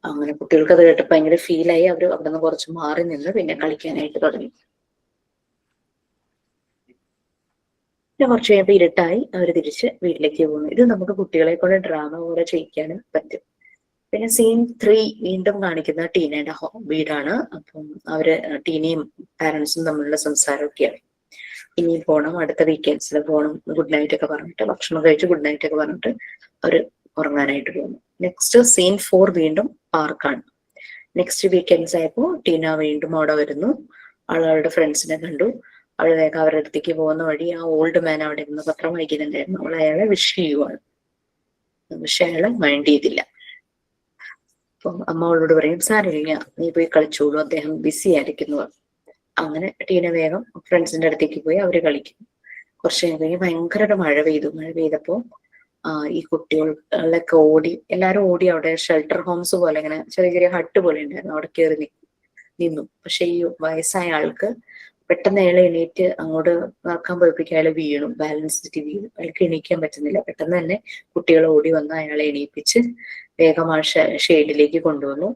അങ്ങനെ കുട്ടികൾക്ക് അത് കേട്ടപ്പോൾ ഭയങ്കര ഫീലായി. അവർ അവിടെ നിന്ന് കുറച്ച് മാറി നിന്ന് പിന്നെ കളിക്കാനായിട്ട് തുടങ്ങി. പിന്നെ കുറച്ച് കഴിയുമ്പോൾ ഇരുട്ടായി, അവർ തിരിച്ച് വീട്ടിലേക്ക് പോകുന്നു. ഇത് നമുക്ക് കുട്ടികളെ കൊണ്ട് ഡ്രാമ പോലെ ചെയ്യിക്കാനും പറ്റും. പിന്നെ സീൻ 3 വീണ്ടും കാണിക്കുന്ന ടീനയുടെ വീടാണ്. അപ്പം അവര് ടീനയും പാരന്റ്സും തമ്മിലുള്ള സംസാരമൊക്കെയാണ്. ഇനിയും പോകണം, അടുത്ത വീക്കെൻഡ്സിൽ പോകണം, ഗുഡ് നൈറ്റ് ഒക്കെ പറഞ്ഞിട്ട്, ഭക്ഷണം കഴിച്ച് ഗുഡ് നൈറ്റ് ഒക്കെ പറഞ്ഞിട്ട് അവര് ഉറങ്ങാനായിട്ട് പോകുന്നു. നെക്സ്റ്റ് സീൻ 4 വീണ്ടും പാർക്കാണ്. നെക്സ്റ്റ് വീക്കെൻഡ്സ് ആയപ്പോൾ ടീന വീണ്ടും അവിടെ വരുന്നു. അവളുടെ ഫ്രണ്ട്സിനെ കണ്ടു. അവൾ വേഗം അവരുടെ അടുത്തേക്ക് പോകുന്ന വഴി ആ ഓൾഡ് മാൻ അവിടെ ഇരുന്ന് പത്രം വായിക്കുന്നുണ്ടായിരുന്നു. അവൾ അയാളെ വിഷ് ചെയ്യുവാണ്. പക്ഷെ അയാളെ മൈൻഡ് ചെയ്തില്ല. അപ്പം അമ്മ അവളോട് പറയും, സാരമില്ല, നീ പോയി കളിച്ചോളൂ, അദ്ദേഹം ബിസി ആയിരിക്കുന്നു. അങ്ങനെ ടീന വേഗം ഫ്രണ്ട്സിന്റെ അടുത്തേക്ക് പോയി അവര് കളിക്കുന്നു. കുറച്ച് കഴിയുമ്പോൾ ഭയങ്കര മഴ പെയ്തു. മഴ പെയ്തപ്പോ ഈ കുട്ടികളൊക്കെ എല്ലാരും ഓടി അവിടെ ഷെൽട്ടർ ഹോംസ് പോലെ ഇങ്ങനെ ചെറിയ ചെറിയ ഹട്ട് പോലെ ഉണ്ടായിരുന്നു, അവിടെ കയറി നിന്നു. പക്ഷെ ഈ വയസ്സായ ആൾക്ക് പെട്ടെന്ന് അയാളെ എണീറ്റ് അങ്ങോട്ട് നടക്കാൻ പോയപ്പോഴേക്കും അയാൾ വീണു, ബാലൻസ് തെറ്റി വീണു. അയാൾക്ക് എണീക്കാൻ പറ്റുന്നില്ല. പെട്ടെന്ന് തന്നെ കുട്ടികൾ ഓടി വന്ന് അയാളെ എണീപ്പിച്ച് വേഗം ആ ഷെയ്ഡിലേക്ക് കൊണ്ടുവന്നു.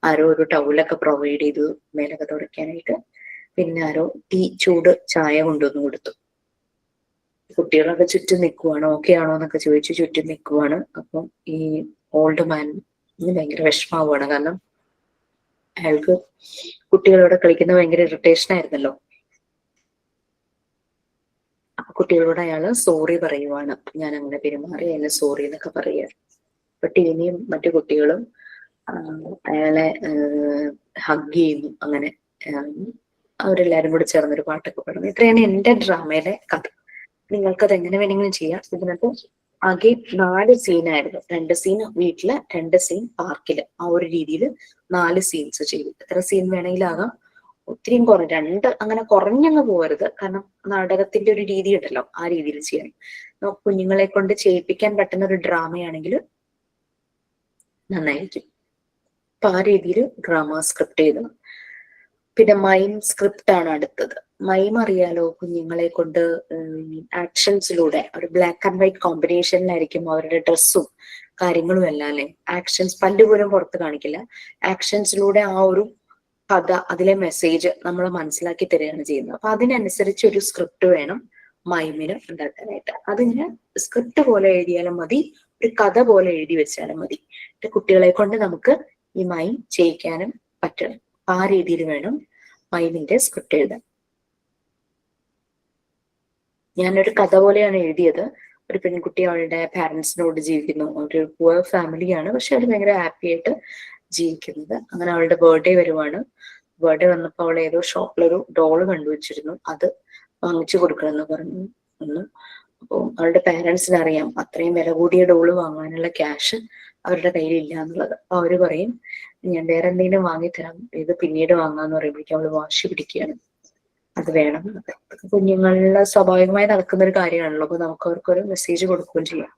ആരോ ഒരു ടൗലൊക്കെ പ്രൊവൈഡ് ചെയ്തു മേലൊക്കെ തുടയ്ക്കാനായിട്ട്. പിന്നെ ആരോ ചൂട് ചായ കൊണ്ടുവന്ന് കൊടുത്തു. കുട്ടികളൊക്കെ ചുറ്റും നിൽക്കുവാണ്. ഓക്കെ ആണോ എന്നൊക്കെ ചോദിച്ചു ചുറ്റും നിൽക്കുവാണ്. അപ്പം ഈ ഓൾഡ് മാൻ ഭയങ്കര വിഷമാവുകയാണ്. കാരണം അയാൾക്ക് കുട്ടികളോട് കളിക്കുന്ന ഭയങ്കര ഇറിറ്റേഷൻ ആയിരുന്നല്ലോ. അപ്പൊ കുട്ടികളോട് അയാള് സോറി പറയുവാണ്, ഞാൻ അങ്ങനെ പെരുമാറി, അയാളെ സോറി എന്നൊക്കെ പറയുക. അപ്പൊ ടീനയും മറ്റു കുട്ടികളും അയാളെ ഹഗ് ചെയ്യുന്നു. അങ്ങനെ അവരെല്ലാരും കൂടി ചേർന്നൊരു പാട്ടൊക്കെ പാടുന്നു. ഇത്രയാണ് എന്റെ ഡ്രാമയിലെ കഥ. നിങ്ങൾക്കത് എങ്ങനെ വേണമെങ്കിലും ചെയ്യാം. ഇതിനകത്ത് ആകെ 4 സീനായിരുന്നു. 2 സീൻ വീട്ടില്, 2 സീൻ പാർക്കില്. ആ ഒരു രീതിയിൽ 4 സീൻസ് ചെയ്തു. എത്ര സീൻ വേണമെങ്കിലാകാം. ഒത്തിരിയും രണ്ട് അങ്ങനെ കുറഞ്ഞങ്ങ് പോകരുത്. കാരണം നാടകത്തിന്റെ ഒരു രീതി ഉണ്ടല്ലോ, ആ രീതിയിൽ ചെയ്യണം. കുഞ്ഞുങ്ങളെ കൊണ്ട് ചെയ്യിപ്പിക്കാൻ പറ്റുന്ന ഒരു ഡ്രാമയാണെങ്കിൽ നന്നായിരിക്കും. അപ്പൊ ആ രീതിയിൽ ഡ്രാമ സ്ക്രിപ്റ്റ് ചെയ്തണം. പിന്നെ മൈം സ്ക്രിപ്റ്റ് ആണ് അടുത്തത്. മൈം അറിയാലോ, കുഞ്ഞുങ്ങളെ കൊണ്ട് ആക്ഷൻസിലൂടെ ഒരു ബ്ലാക്ക് ആൻഡ് വൈറ്റ് കോമ്പിനേഷനിലായിരിക്കും അവരുടെ ഡ്രസ്സും കാര്യങ്ങളും എല്ലാം അല്ലെ. ആക്ഷൻസ് പല്ലുപോലും പുറത്ത് കാണിക്കില്ല. ആക്ഷൻസിലൂടെ ആ ഒരു കഥ, അതിലെ മെസ്സേജ് നമ്മൾ മനസ്സിലാക്കി തരികയാണ് ചെയ്യുന്നത്. അപ്പൊ അതിനനുസരിച്ച് ഒരു സ്ക്രിപ്റ്റ് വേണം മൈമിന് ഉണ്ടാക്കാനായിട്ട്. അതിന് സ്ക്രിപ്റ്റ് പോലെ എഴുതിയാലും മതി, ഒരു കഥ പോലെ എഴുതി വെച്ചാലും മതി. കുട്ടികളെ കൊണ്ട് നമുക്ക് ഈ മൈം ചെയ്യിക്കാനും പറ്റണം. ആ രീതിയിൽ വേണം മൈമിന്റെ സ്ക്രിപ്റ്റ് എഴുതാൻ. ഞാനൊരു കഥ പോലെയാണ് എഴുതിയത്. ഒരു പെൺകുട്ടി അവളുടെ പാരന്റ്സിനോട് ജീവിക്കുന്നു. ഒരു പുവർ ഫാമിലിയാണ്, പക്ഷെ അവർ ഭയങ്കര ഹാപ്പി ആയിട്ട് ജീവിക്കുന്നത്. അങ്ങനെ അവളുടെ ബർത്ത്ഡേ വരുവാണ്. ബർത്ത്ഡേ വന്നപ്പോൾ അവൾ ഏതോ ഷോപ്പിലൊരു ഡോള് കണ്ടുവച്ചിരുന്നു. അത് വാങ്ങിച്ചു കൊടുക്കണമെന്ന് പറഞ്ഞു. അപ്പോൾ അവളുടെ പാരന്റ്സിന് അറിയാം അത്രയും വില കൂടിയ ഡോള് വാങ്ങാനുള്ള ക്യാഷ് അവരുടെ കയ്യിൽ ഇല്ല എന്നുള്ളത്. അപ്പൊ അവര് പറയും, ഞാൻ വേറെ എന്തെങ്കിലും വാങ്ങിത്തരാം, ഇത് പിന്നീട് വാങ്ങാന്ന് പറയുമ്പോഴേക്കും അവള് വാശി പിടിക്കുകയാണ്, അത് വേണം. കുഞ്ഞുങ്ങളിലെ സ്വാഭാവികമായി നടക്കുന്ന ഒരു കാര്യമാണല്ലോ. അപ്പൊ നമുക്ക് അവർക്കൊരു മെസ്സേജ് കൊടുക്കുകയും ചെയ്യാം.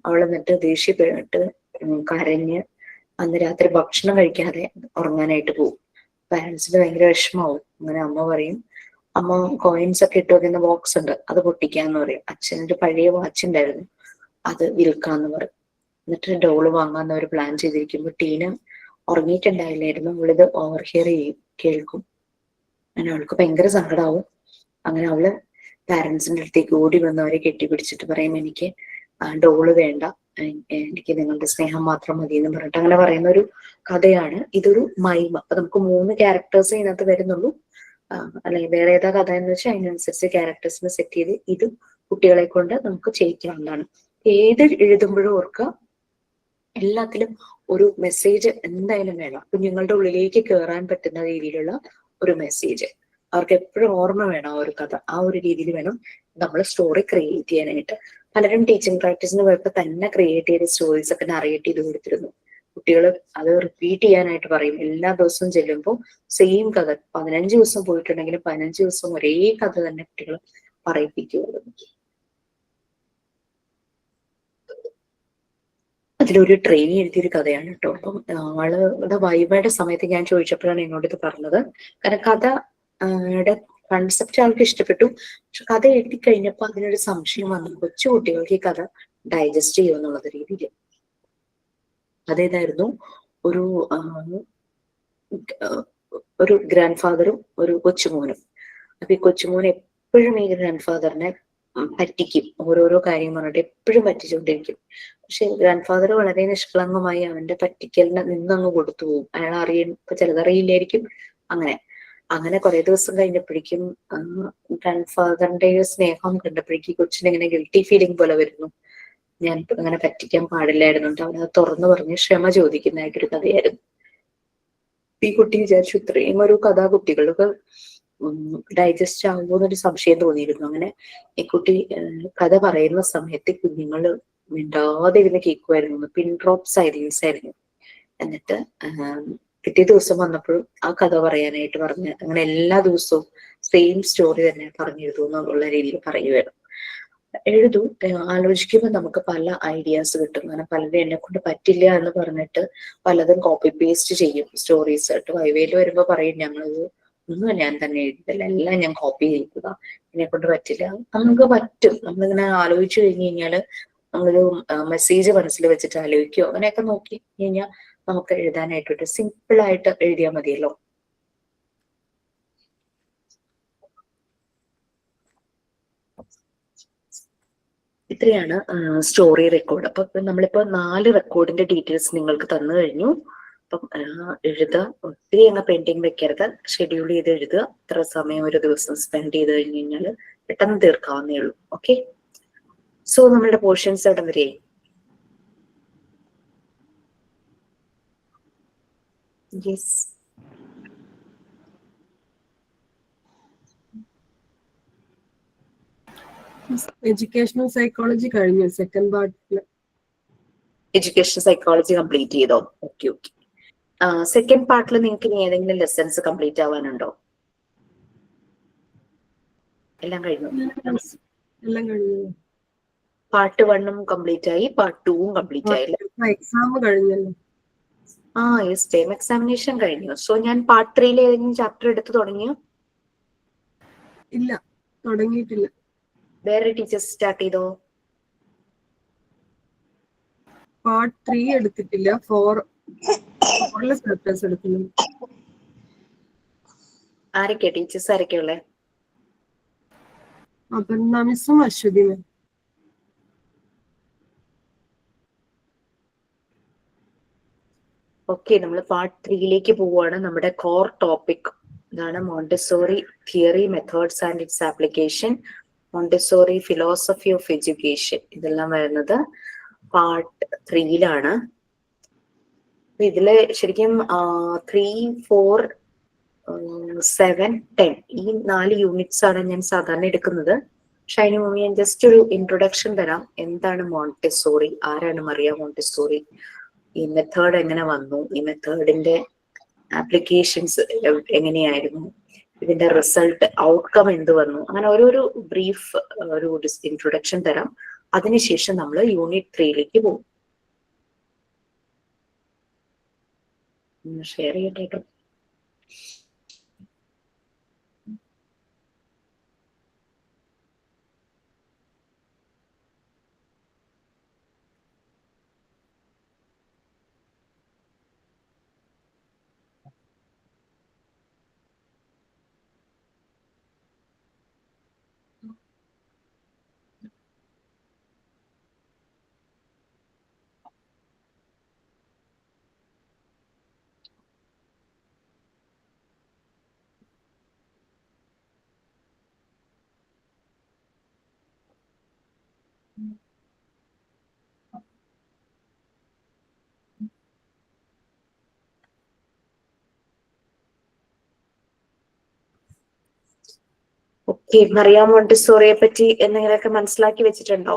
അവൾ എന്നിട്ട് ദേഷ്യപ്പെട്ട് കരഞ്ഞ് അന്ന് രാത്രി ഭക്ഷണം കഴിക്കാതെ ഉറങ്ങാനായിട്ട് പോകും. പാരന്റ്സിന് ഭയങ്കര വിഷമാവും. അങ്ങനെ അമ്മ പറയും, അമ്മ കോയിൻസ് ഒക്കെ ഇട്ട് വെക്കുന്ന ബോക്സ് ഉണ്ട്, അത് പൊട്ടിക്കാന്ന് പറയും. അച്ഛനൊരു പഴയ വാച്ച് ഉണ്ടായിരുന്നു, അത് വിൽക്കാന്ന് പറയും. എന്നിട്ട് ഡോള് വാങ്ങാന്ന് അവർ പ്ലാൻ ചെയ്തിരിക്കുമ്പോൾ ടീന ഉറങ്ങിയിട്ടുണ്ടായില്ലായിരുന്നു. അവളിത് ഓവർഹിയർ കേൾക്കും. അങ്ങനെ അവൾക്ക് ഭയങ്കര സങ്കടാവും. അങ്ങനെ അവള് പാരന്റ്സിന്റെ അടുത്തേക്ക് ഓടി വന്ന് അവരെ കെട്ടിപ്പിടിച്ചിട്ട് പറയും, എനിക്ക് ഡോള് വേണ്ട, എനിക്ക് നിങ്ങളുടെ സ്നേഹം മാത്രം മതി എന്ന് പറഞ്ഞിട്ട് അങ്ങനെ പറയുന്ന ഒരു കഥയാണ്. ഇതൊരു മൈമ. അപ്പൊ നമുക്ക് 3 ക്യാരക്ടേഴ്സ് ഇതിനകത്ത് വരുന്നുള്ളൂ. അല്ലെങ്കിൽ വേറെ ഏതാ കഥ എന്ന് വെച്ചാൽ അതിനനുസരിച്ച് ക്യാരക്ടേഴ്സിനെ സെറ്റ് ചെയ്ത് ഇത് കുട്ടികളെ കൊണ്ട് നമുക്ക് ചെയ്യിക്കാവുന്നതാണ്. ഏത് എഴുതുമ്പോഴും ഓർക്കുക, എല്ലാത്തിലും ഒരു മെസ്സേജ് എന്തായാലും വേണം. കുഞ്ഞുങ്ങളുടെ ഉള്ളിലേക്ക് കയറാൻ പറ്റുന്ന രീതിയിലുള്ള ഒരു മെസ്സേജ് അവർക്ക് എപ്പോഴും ഓർമ്മ വേണം. ആ ഒരു കഥ ആ ഒരു രീതിയിൽ വേണം നമ്മൾ സ്റ്റോറി ക്രിയേറ്റ് ചെയ്യാനായിട്ട്. പലരും ടീച്ചിങ് പ്രാക്ടീസിന് പോയപ്പോൾ തന്നെ ക്രിയേറ്റ് ചെയ്ത സ്റ്റോറീസ് ഒക്കെ നറേറ്റ് ചെയ്ത് കൊടുത്തിരുന്നു. കുട്ടികൾ അത് റിപ്പീറ്റ് ചെയ്യാനായിട്ട് പറയും. എല്ലാ ദിവസവും ചെല്ലുമ്പോൾ സെയിം കഥ 15 ദിവസം പോയിട്ടുണ്ടെങ്കിൽ 15 ദിവസം ഒരേ കഥ തന്നെ കുട്ടികൾ പറയിപ്പിക്കുകയുള്ളൂ. അതിലൊരു ട്രെയിനി എഴുതിയൊരു കഥയാണ് കേട്ടോ. അപ്പം ആളുടെ വൈവയുടെ സമയത്ത് ഞാൻ ചോദിച്ചപ്പോഴാണ് എന്നോട് ഇത് പറഞ്ഞത്. കാരണം കഥയുടെ കൺസെപ്റ്റ് ആൾക്ക് ഇഷ്ടപ്പെട്ടു, പക്ഷെ കഥ എഴുതി കഴിഞ്ഞപ്പോൾ അതിനൊരു സംശയം വന്നു, കൊച്ചു കുട്ടികൾക്ക് ഈ കഥ ഡൈജസ്റ്റ് ചെയ്യുമെന്നുള്ളത് രീതിയിൽ. അതേതായിരുന്നു, ഒരു ഒരു ഗ്രാൻഡ് ഫാദറും ഒരു കൊച്ചുമോനും. അപ്പൊ ഈ കൊച്ചുമോൻ എപ്പോഴും ഈ ഗ്രാൻഡ് ഫാദറിനെ പറ്റിക്കും, ഓരോരോ കാര്യം പറഞ്ഞിട്ട് എപ്പോഴും പറ്റിച്ചുകൊണ്ടിരിക്കും. പക്ഷെ ഗ്രാൻഡ് ഫാദർ വളരെ നിഷ്കളങ്കമായി അവന്റെ പറ്റിക്കലിനെ നിന്നങ്ങ് കൊടുത്തു പോകും. അയാൾ ഇപ്പൊ ചിലതറിയില്ലായിരിക്കും. അങ്ങനെ കുറെ ദിവസം കഴിഞ്ഞപ്പോഴേക്കും ഗ്രാൻഡ് ഫാദറിന്റെ സ്നേഹം കണ്ടപ്പോഴേക്കും കൊച്ചിനിങ്ങനെ ഗിൽറ്റി ഫീലിംഗ് പോലെ വരുന്നു. ഞാൻ അങ്ങനെ പറ്റിക്കാൻ പാടില്ലായിരുന്നു. അവനത് തുറന്നു പറഞ്ഞ് ക്ഷമ ചോദിക്കുന്നതായിട്ടൊരു കഥയായിരുന്നു. ഈ കുട്ടി വിചാരിച്ചു ഇത്രയും ഒരു കഥ കുട്ടികൾക്ക് ഡൈജസ്റ്റ് ആകുമോ എന്നൊരു സംശയം തോന്നിയിരുന്നു. അങ്ങനെ ഈ കുട്ടി കഥ പറയുന്ന സമയത്ത് കുഞ്ഞുങ്ങൾ മിണ്ടാതെ ഇരുന്ന് കേൾക്കുമായിരുന്നു. പിൻ ഡ്രോപ്പ് സൈലൻസ് ആയിരുന്നു. എന്നിട്ട് പിറ്റേ ദിവസം വന്നപ്പോഴും ആ കഥ പറയാനായിട്ട് പറഞ്ഞ് അങ്ങനെ എല്ലാ ദിവസവും സെയിം സ്റ്റോറി തന്നെ പറഞ്ഞെഴുതൂ എന്നുള്ള രീതിയിൽ പറയുമായിരുന്നു. എഴുതൂ, ആലോചിക്കുമ്പോൾ നമുക്ക് പല ഐഡിയാസ് കിട്ടും. കാരണം പലരും എന്നെ കൊണ്ട് പറ്റില്ല എന്ന് പറഞ്ഞിട്ട് പലതും കോപ്പി പേസ്റ്റ് ചെയ്യും സ്റ്റോറീസ്. വൈവയിൽ വരുമ്പോ പറയും, ഞങ്ങളത് ഒന്നും ഞാൻ തന്നെ എഴുതിയതല്ല, എല്ലാം ഞാൻ കോപ്പി ചെയ്തതാ, എന്നെ കൊണ്ട് പറ്റില്ല. നമുക്ക് പറ്റും. നമ്മളിങ്ങനെ ആലോചിച്ചു കഴിഞ്ഞു കഴിഞ്ഞാല് നമ്മളൊരു മെസ്സേജ് മനസ്സിൽ വെച്ചിട്ട് ആലോചിക്കുകയോ അങ്ങനെയൊക്കെ നോക്കി കഴിഞ്ഞാൽ നമുക്ക് എഴുതാനായിട്ടൊരു സിമ്പിൾ ആയിട്ട് എഴുതിയാൽ മതിയല്ലോ. ഇത്രയാണ് സ്റ്റോറി റെക്കോർഡ്. അപ്പൊ നമ്മളിപ്പോ 4 റെക്കോർഡിന്റെ ഡീറ്റെയിൽസ് നിങ്ങൾക്ക് തന്നു കഴിഞ്ഞു. അപ്പം എഴുതുക, ഒത്തിരി അങ്ങ് പെൻഡിങ് വെക്കരുത്, ഷെഡ്യൂൾ ചെയ്ത് എഴുതുക. ഇത്ര സമയം ഒരു ദിവസം സ്പെൻഡ് ചെയ്ത് കഴിഞ്ഞ് കഴിഞ്ഞാൽ പെട്ടെന്ന് തീർക്കാവുന്നേ ഉള്ളൂ. ഓക്കെ, സോ നമ്മളുടെ പോർഷൻസ് എവിടെ വരെയായി? യെസ്, എഡ്യൂക്കേഷണൽ സൈക്കോളജി കഴിഞ്ഞു സെക്കൻഡ് പാർട്ടില്. എഡ്യൂക്കേഷൻ സൈക്കോളജി കംപ്ലീറ്റ് ചെയ്തോ? Okay okay. സെക്കൻഡ് പാർട്ടിൽ നിങ്ങൾക്ക് ഇനി ഏതെങ്കിലും ലെസൺസ് കംപ്ലീറ്റ് ആവാനുണ്ടോ? എല്ലാം കഴിഞ്ഞു. എല്ലാം കഴിഞ്ഞു. പാർട്ട് 1 കംപ്ലീറ്റ് ആയി, പാർട്ട് 2 കംപ്ലീറ്റ് ആയി. എക്സാം കഴിഞ്ഞല്ലോ. യെസ്, ടേം എക്സാമിനേഷൻ കഴിഞ്ഞു. സോ ഞാൻ പാർട്ട് 3 ഏതെങ്കിലും ചാപ്റ്റർ എടുത്ത് തുടങ്ങിയോ? ഇല്ല, തുടങ്ങിയിട്ടില്ല. വേറെ ടീച്ചേഴ്സ് സ്റ്റാർട്ട് ചെയ്തോ? പാർട്ട് 3 എടുത്തിട്ടില്ല, 4 ചാപ്റ്റേഴ്സ് എടുക്കുന്നു. ആരൊക്കെയാ ടീച്ചേഴ്സ് ആരൊക്കെയാ ഉള്ളേ? അപർണ മിസ്സും അശ്വതി മാം. ഓക്കെ, നമ്മൾ പാർട്ട് 3 പോവുകയാണ്. നമ്മുടെ കോർ ടോപ്പിക് ഇതാണ്: Montessori theory, methods and its application, Montessori philosophy of education. ഇതെല്ലാം വരുന്നത് പാർട്ട് 3 ഇതില് ശരിക്കും 3, 4, 7, 10 ഈ 4 യൂണിറ്റ്സ് ആണ് ഞാൻ സാധാരണ എടുക്കുന്നത്. പക്ഷെ അതിന് മുമ്പ് ഞാൻ ജസ്റ്റ് ഒരു ഇൻട്രൊഡക്ഷൻ തരാം. എന്താണ് മോണ്ടിസോറി, ആരാണ് മറിയ മോണ്ടിസോറി, ഈ മെത്തേഡ് എങ്ങനെ വന്നു, ഈ മെത്തേഡിന്റെ ആപ്ലിക്കേഷൻസ് എങ്ങനെയായിരുന്നു, ഇതിന്റെ റിസൾട്ട് ഔട്ട്കം എന്ത് വന്നു, അങ്ങനെ ഓരോരോ ബ്രീഫ് ഒരു ഇൻട്രൊഡക്ഷൻ തരാം. അതിനുശേഷം നമ്മൾ യൂണിറ്റ് 3 പോകും. ഷെയർ ചെയ്യട്ടെ. ഓക്കെ, മറിയ മോണ്ടിസോറിയെ പറ്റി എന്തെങ്കിലുമൊക്കെ മനസ്സിലാക്കി വെച്ചിട്ടുണ്ടോ?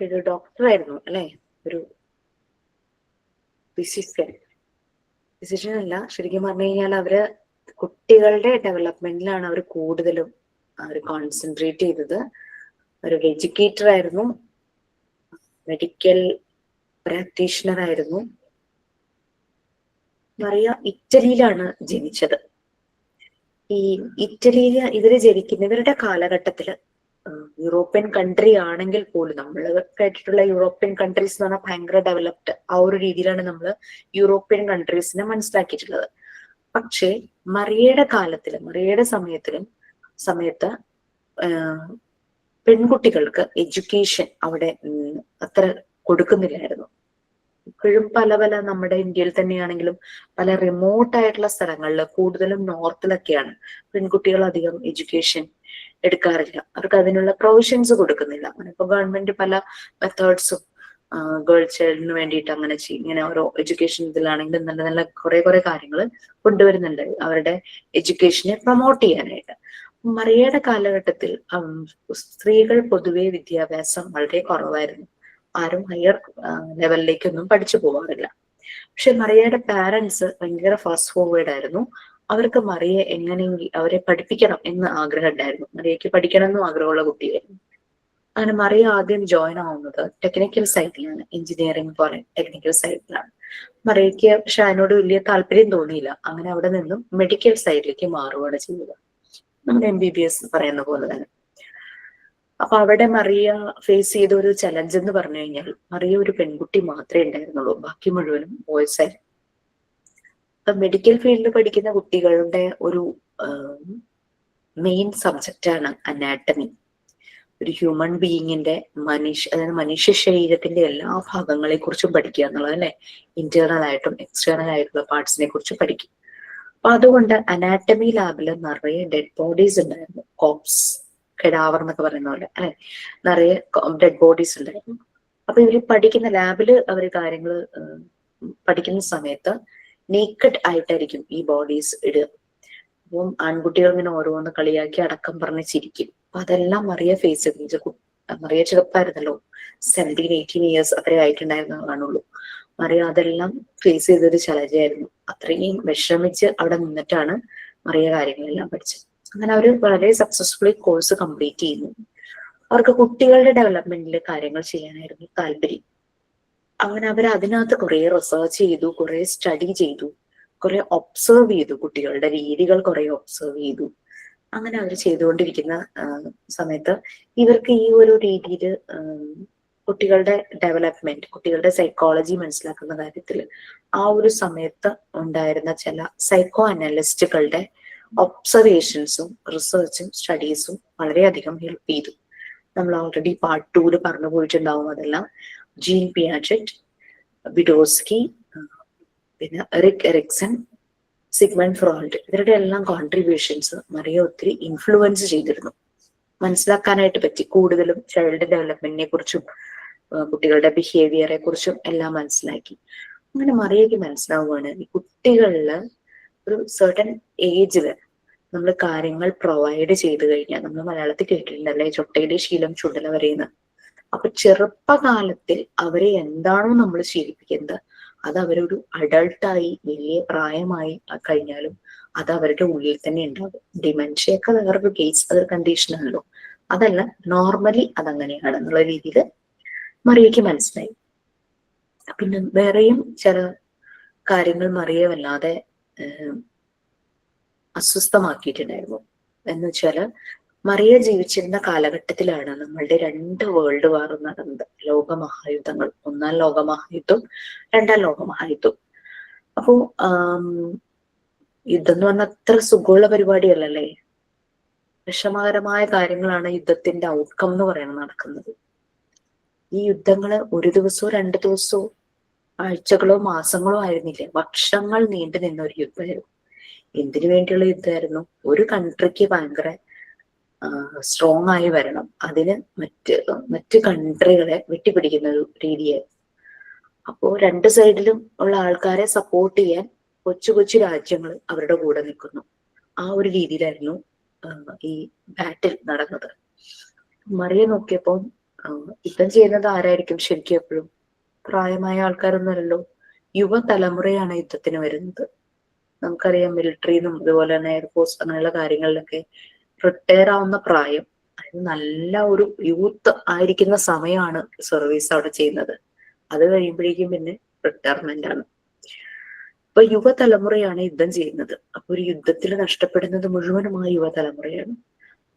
ഒരു ഡോക്ടർ ആയിരുന്നു അല്ലെ, ഒരു ഫിസിഷ്യൻ അല്ല. ശരിക്കും പറഞ്ഞു കഴിഞ്ഞാൽ അവര് കുട്ടികളുടെ ഡെവലപ്മെന്റിലാണ് അവർ കൂടുതലും കോൺസെൻട്രേറ്റ് ചെയ്തത്. ഒരു എഡ്യൂക്കേറ്റർ ആയിരുന്നു, മെഡിക്കൽ പ്രാക്ടീഷണർ ആയിരുന്നു. മറിയ ഇറ്റലിയിലാണ് ജനിച്ചത്. ഈ ഇറ്റലിയില് ഇവരുടെ കാലഘട്ടത്തില് യൂറോപ്യൻ കൺട്രി ആണെങ്കിൽ പോലും, നമ്മൾ കേട്ടിട്ടുള്ള യൂറോപ്യൻ കൺട്രീസ് എന്ന് പറഞ്ഞാൽ ഭയങ്കര ഡെവലപ്ഡ്, ആ ഒരു രീതിയിലാണ് നമ്മൾ യൂറോപ്യൻ കൺട്രീസിനെ മനസ്സിലാക്കിയിട്ടുള്ളത്. പക്ഷേ മറിയയുടെ സമയത്ത് പെൺകുട്ടികൾക്ക് എഡ്യൂക്കേഷൻ അവിടെ അത്ര കൊടുക്കുന്നില്ലായിരുന്നു. ഇപ്പോഴും പല നമ്മുടെ ഇന്ത്യയിൽ തന്നെയാണെങ്കിലും പല റിമോട്ട് ആയിട്ടുള്ള സ്ഥലങ്ങളിൽ, കൂടുതലും നോർത്തിലൊക്കെയാണ് പെൺകുട്ടികൾ അധികം എഡ്യൂക്കേഷൻ എടുക്കാറില്ല. അവർക്ക് അതിനുള്ള പ്രൊവിഷൻസ് കൊടുക്കുന്നില്ല. അങ്ങനെ ഇപ്പൊ ഗവൺമെന്റ് പല മെത്തേഡ്സും ഗേൾ ചൈൽഡിന് വേണ്ടിയിട്ട് അങ്ങനെ ഇങ്ങനെ ഓരോ എഡ്യൂക്കേഷൻ ഇതിലാണെങ്കിലും നല്ല നല്ല കുറെ കാര്യങ്ങൾ കൊണ്ടുവരുന്നുണ്ട് അവരുടെ എഡ്യൂക്കേഷനെ പ്രൊമോട്ട് ചെയ്യാനായിട്ട്. മറിയയുടെ കാലഘട്ടത്തിൽ സ്ത്രീകൾ പൊതുവെ വിദ്യാഭ്യാസം വളരെ കുറവായിരുന്നു. ആരും ഹയർ ലെവലിലേക്കൊന്നും പഠിച്ചു പോകാറില്ല. പക്ഷെ മറിയയുടെ പാരന്റ്സ് ഭയങ്കര ഫാസ്റ്റ് ഫോർവേഡ് ആയിരുന്നു. അവർക്ക് മറിയെ എങ്ങനെയെങ്കിലും അവരെ പഠിപ്പിക്കണം എന്ന് ആഗ്രഹം ഉണ്ടായിരുന്നു. മറിയയ്ക്ക് പഠിക്കണം എന്നും ആഗ്രഹമുള്ള കുട്ടിയായിരുന്നു. അങ്ങനെ മറിയ ആദ്യം ജോയിൻ ആവുന്നത് ടെക്നിക്കൽ സൈഡിലാണ്, എഞ്ചിനീയറിംഗ് പോലെ ടെക്നിക്കൽ സൈഡിലാണ്. മറിയയ്ക്ക് പക്ഷെ അതിനോട് വലിയ താല്പര്യം തോന്നിയില്ല. അങ്ങനെ അവിടെ നിന്നും മെഡിക്കൽ സൈഡിലേക്ക് മാറുകയാണ് ചെയ്യുക, നമ്മുടെ MBBS പറയുന്ന പോലെ തന്നെ. അപ്പൊ അവിടെ മറിയ ഫേസ് ചെയ്ത ഒരു ചലഞ്ച് എന്ന് പറഞ്ഞു കഴിഞ്ഞാൽ, മറിയ ഒരു പെൺകുട്ടി മാത്രമേ ഉണ്ടായിരുന്നുള്ളൂ, ബാക്കി മുഴുവനും ബോയ്സ് ആയിരുന്നു. അപ്പൊ മെഡിക്കൽ ഫീൽഡിൽ പഠിക്കുന്ന കുട്ടികളുടെ ഒരു മെയിൻ സബ്ജക്റ്റാണ് അനാട്ടമി. ഒരു ഹ്യൂമൻ ബീയിങ്ങിന്റെ അതായത് മനുഷ്യ ശരീരത്തിന്റെ എല്ലാ ഭാഗങ്ങളെ കുറിച്ചും പഠിക്കുക എന്നുള്ളത് അല്ലെ, ഇന്റേണൽ ആയിട്ടും എക്സ്റ്റേണൽ ആയിട്ടുള്ള പാർട്സിനെ കുറിച്ച് പഠിക്കും. അപ്പൊ അതുകൊണ്ട് അനാട്ടമി ലാബില് നിറയെ ഡെഡ് ബോഡീസ് ഉണ്ടായിരുന്നു, കോപ്സ്, കെഡാവർ എന്നൊക്കെ പറയുന്ന പോലെ അല്ലെ, നിറയെ ഡെഡ് ബോഡീസ് ഉണ്ടായിരുന്നു. അപ്പൊ ഇവര് പഠിക്കുന്ന ലാബില് അവര് കാര്യങ്ങൾ പഠിക്കുന്ന സമയത്ത് നേക്കഡ് ആയിട്ടായിരിക്കും ഈ ബോഡീസ് ഇടുക. അപ്പം ആൺകുട്ടികൾ ഇങ്ങനെ ഓരോന്ന് കളിയാക്കി അടക്കം പറഞ്ഞ് ചിരിക്കും. അപ്പൊ അതെല്ലാം മറിയ ഫേസ് ചെയ്തു. മറിയ ചെറുപ്പായിരുന്നല്ലോ, 17-18 ഇയേഴ്സ് അത്രേ ആയിട്ടുണ്ടായിരുന്നു കാണുള്ളൂ. മറിയ അതെല്ലാം ഫേസ് ചെയ്തൊരു ചലഞ്ചായിരുന്നു. അത്രയും വിഷമിച്ച് അവിടെ നിന്നിട്ടാണ് മറിയ കാര്യങ്ങളെല്ലാം പഠിച്ചത്. അങ്ങനെ അവർ വളരെ സക്സസ്ഫുള്ളി കോഴ്സ് കംപ്ലീറ്റ് ചെയ്യുന്നു. അവർക്ക് കുട്ടികളുടെ ഡെവലപ്മെന്റിൽ കാര്യങ്ങൾ ചെയ്യാനായിരുന്നു താല്പര്യം. അങ്ങനെ അവർ അതിനകത്ത് കുറെ റിസർച്ച് ചെയ്തു, കുറെ സ്റ്റഡി ചെയ്തു, കുറെ ഒബ്സർവ് ചെയ്തു, കുട്ടികളുടെ രീതികൾ കുറെ ഒബ്സർവ് ചെയ്തു. അങ്ങനെ അവർ ചെയ്തുകൊണ്ടിരിക്കുന്ന സമയത്ത് ഇവർക്ക് ഈ ഒരു രീതിയിൽ കുട്ടികളുടെ ഡെവലപ്മെന്റ്, കുട്ടികളുടെ സൈക്കോളജി മനസ്സിലാക്കുന്ന കാര്യത്തിൽ ആ ഒരു സമയത്ത് ഉണ്ടായിരുന്ന ചില സൈക്കോ അനലിസ്റ്റുകളുടെ ഒബ്സർവേഷൻസും റിസർച്ചും സ്റ്റഡീസും വളരെയധികം ഹെൽപ്പ് ചെയ്തു. നമ്മൾ ഓൾറെഡി പാർട്ട് 2 പറഞ്ഞു പോയിട്ടുണ്ടാവും. അതെല്ലാം ജീൻ പിയാജറ്റ്, വിഡോസ്കി, പിന്നെ എറിക് എറിക്സൺ, സിഗ്മണ്ട് ഫ്രോയിഡ്, ഇവരുടെ എല്ലാം കോൺട്രിബ്യൂഷൻസ് മറിയ ഒത്തിരി ഇൻഫ്ലുവൻസ് ചെയ്തിരുന്നു. മനസ്സിലാക്കാനായിട്ട് പറ്റി. കൂടുതലും ചൈൽഡ് ഡെവലപ്മെന്റിനെ കുറിച്ചും കുട്ടികളുടെ ബിഹേവിയറെ കുറിച്ചും എല്ലാം മനസ്സിലാക്കി. അങ്ങനെ മറിയയ്ക്ക് മനസ്സിലാവുകയാണ് ഈ കുട്ടികളില് ഒരു സർട്ടൻ ഏജിൽ നമ്മൾ കാര്യങ്ങൾ പ്രൊവൈഡ് ചെയ്ത് കഴിഞ്ഞാൽ, നമ്മൾ മലയാളത്തിൽ കേട്ടിട്ടുണ്ടല്ലേ ചൊട്ടയുടെ ശീലം ചുടല വരെയെന്ന്. അപ്പൊ ചെറുപ്പകാലത്തിൽ അവരെ എന്താണോ നമ്മൾ ശീലിപ്പിക്കുന്നത് അത് അവരൊരു അഡൾട്ടായി വലിയ പ്രായമായി കഴിഞ്ഞാലും അത് അവരുടെ ഉള്ളിൽ തന്നെ ഉണ്ടാകും. ഡിമെൻഷ്യയൊക്കെ വേറൊരു കേസ്, അതൊരു കണ്ടീഷൻ ആണല്ലോ. അതല്ല, നോർമലി അതങ്ങനെയാണ് എന്നുള്ള രീതിയിൽ മറിയയ്ക്ക് മനസ്സിലായി. പിന്നെ വേറെയും ചില കാര്യങ്ങൾ മറിയെ വല്ലാതെ അസ്വസ്ഥമാക്കിയിട്ടുണ്ടായിരുന്നു. എന്ന് വെച്ചാല് മറിയ ജീവിച്ചിരുന്ന കാലഘട്ടത്തിലാണ് നമ്മളുടെ 2 വേൾഡ് വാറും നടന്നത്, ലോകമഹായുദ്ധങ്ങൾ. 1-ാം ലോകമഹായുദ്ധം, 2-ാം ലോകമഹായുദ്ധം. അപ്പോ യുദ്ധം എന്ന് പറഞ്ഞാൽ അത്ര സുഖമുള്ള പരിപാടിയല്ലല്ലേ. വിഷമകരമായ കാര്യങ്ങളാണ് യുദ്ധത്തിന്റെ ഔട്ട്കം എന്ന് പറയുന്നത് നടക്കുന്നത്. ഈ യുദ്ധങ്ങള് 1 ദിവസമോ 2 ദിവസമോ ആഴ്ചകളോ മാസങ്ങളോ ആയിരുന്നില്ല, വർഷങ്ങൾ നീണ്ടു നിന്ന ഒരു യുദ്ധമായിരുന്നു. എന്തിനു വേണ്ടിയുള്ള യുദ്ധമായിരുന്നു? ഒരു കൺട്രിക്ക് ഭയങ്കര സ്ട്രോങ് ആയി വരണം, അതിന് മറ്റ് കൺട്രികളെ വെട്ടിപ്പിടിക്കുന്ന ഒരു രീതിയായിരുന്നു. അപ്പോ 2 സൈഡിലും ഉള്ള ആൾക്കാരെ സപ്പോർട്ട് ചെയ്യാൻ കൊച്ചു കൊച്ചു രാജ്യങ്ങൾ അവരുടെ കൂടെ നിൽക്കുന്നു. ആ ഒരു രീതിയിലായിരുന്നു ഈ ബാറ്റിൽ നടന്നത്. മറിയ നോക്കിയപ്പോൾ യുദ്ധം ചെയ്യുന്നത് ആരായിരിക്കും ശരിക്കും? എപ്പോഴും പ്രായമായ ആൾക്കാരൊന്നുമല്ലല്ലോ, യുവതലമുറയാണ് യുദ്ധത്തിന് വരുന്നത്. നമുക്കറിയാം മിലിറ്ററിന്നും അതുപോലെ തന്നെ എയർഫോഴ്സ് അങ്ങനെയുള്ള കാര്യങ്ങളിലൊക്കെ റിട്ടയർ ആവുന്ന പ്രായം, അതായത് നല്ല ഒരു യൂത്ത് ആയിരിക്കുന്ന സമയമാണ് സർവീസ് അവിടെ ചെയ്യുന്നത്. അത് കഴിയുമ്പോഴേക്കും പിന്നെ റിട്ടയർമെന്റ് ആണ്. അപ്പൊ യുവതലമുറയാണ് യുദ്ധം ചെയ്യുന്നത്. അപ്പൊ ഒരു യുദ്ധത്തിൽ നഷ്ടപ്പെടുന്നത് മുഴുവനും ആ യുവതലമുറയാണ്.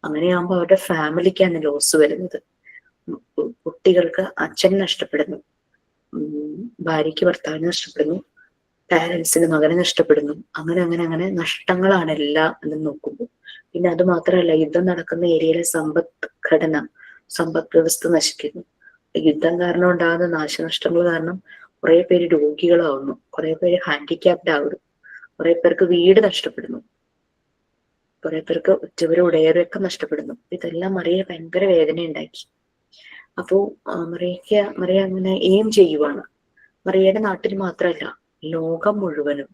അങ്ങനെയാകുമ്പോൾ അവരുടെ ഫാമിലിക്കാണ് ലോസ് വരുന്നത്. കുട്ടികൾക്ക് അച്ഛൻ നഷ്ടപ്പെടുന്നു, ഭാര്യയ്ക്ക് ഭർത്താവിന് നഷ്ടപ്പെടുന്നു, പാരൻസിന് മകനെ നഷ്ടപ്പെടുന്നു. അങ്ങനെ അങ്ങനെ അങ്ങനെ നഷ്ടങ്ങളാണ് എല്ലാം എന്ന് നോക്കുമ്പോൾ. പിന്നെ അത് മാത്രമല്ല, യുദ്ധം നടക്കുന്ന ഏരിയയിലെ സമ്പദ് വ്യവസ്ഥ നശിക്കുന്നു. യുദ്ധം കാരണം ഉണ്ടാകുന്ന നാശനഷ്ടങ്ങൾ കാരണം കുറെ പേര് രോഗികളാവുന്നു, കുറെ പേര് ഹാൻഡിക്യാപ്ഡ് ആവുന്നു, കുറെ പേർക്ക് വീട് നഷ്ടപ്പെടുന്നു, കുറെ പേർക്ക് ഉറ്റവരും ഉടയവരൊക്കെ നഷ്ടപ്പെടുന്നു. ഇതെല്ലാം മറിയ ഭയങ്കര വേദന ഉണ്ടാക്കി. അപ്പോ മറിയ അങ്ങനെ എയിം ചെയ്യുവാണ്. മറിയയുടെ നാട്ടിൽ മാത്രമല്ല, ലോകം മുഴുവനും,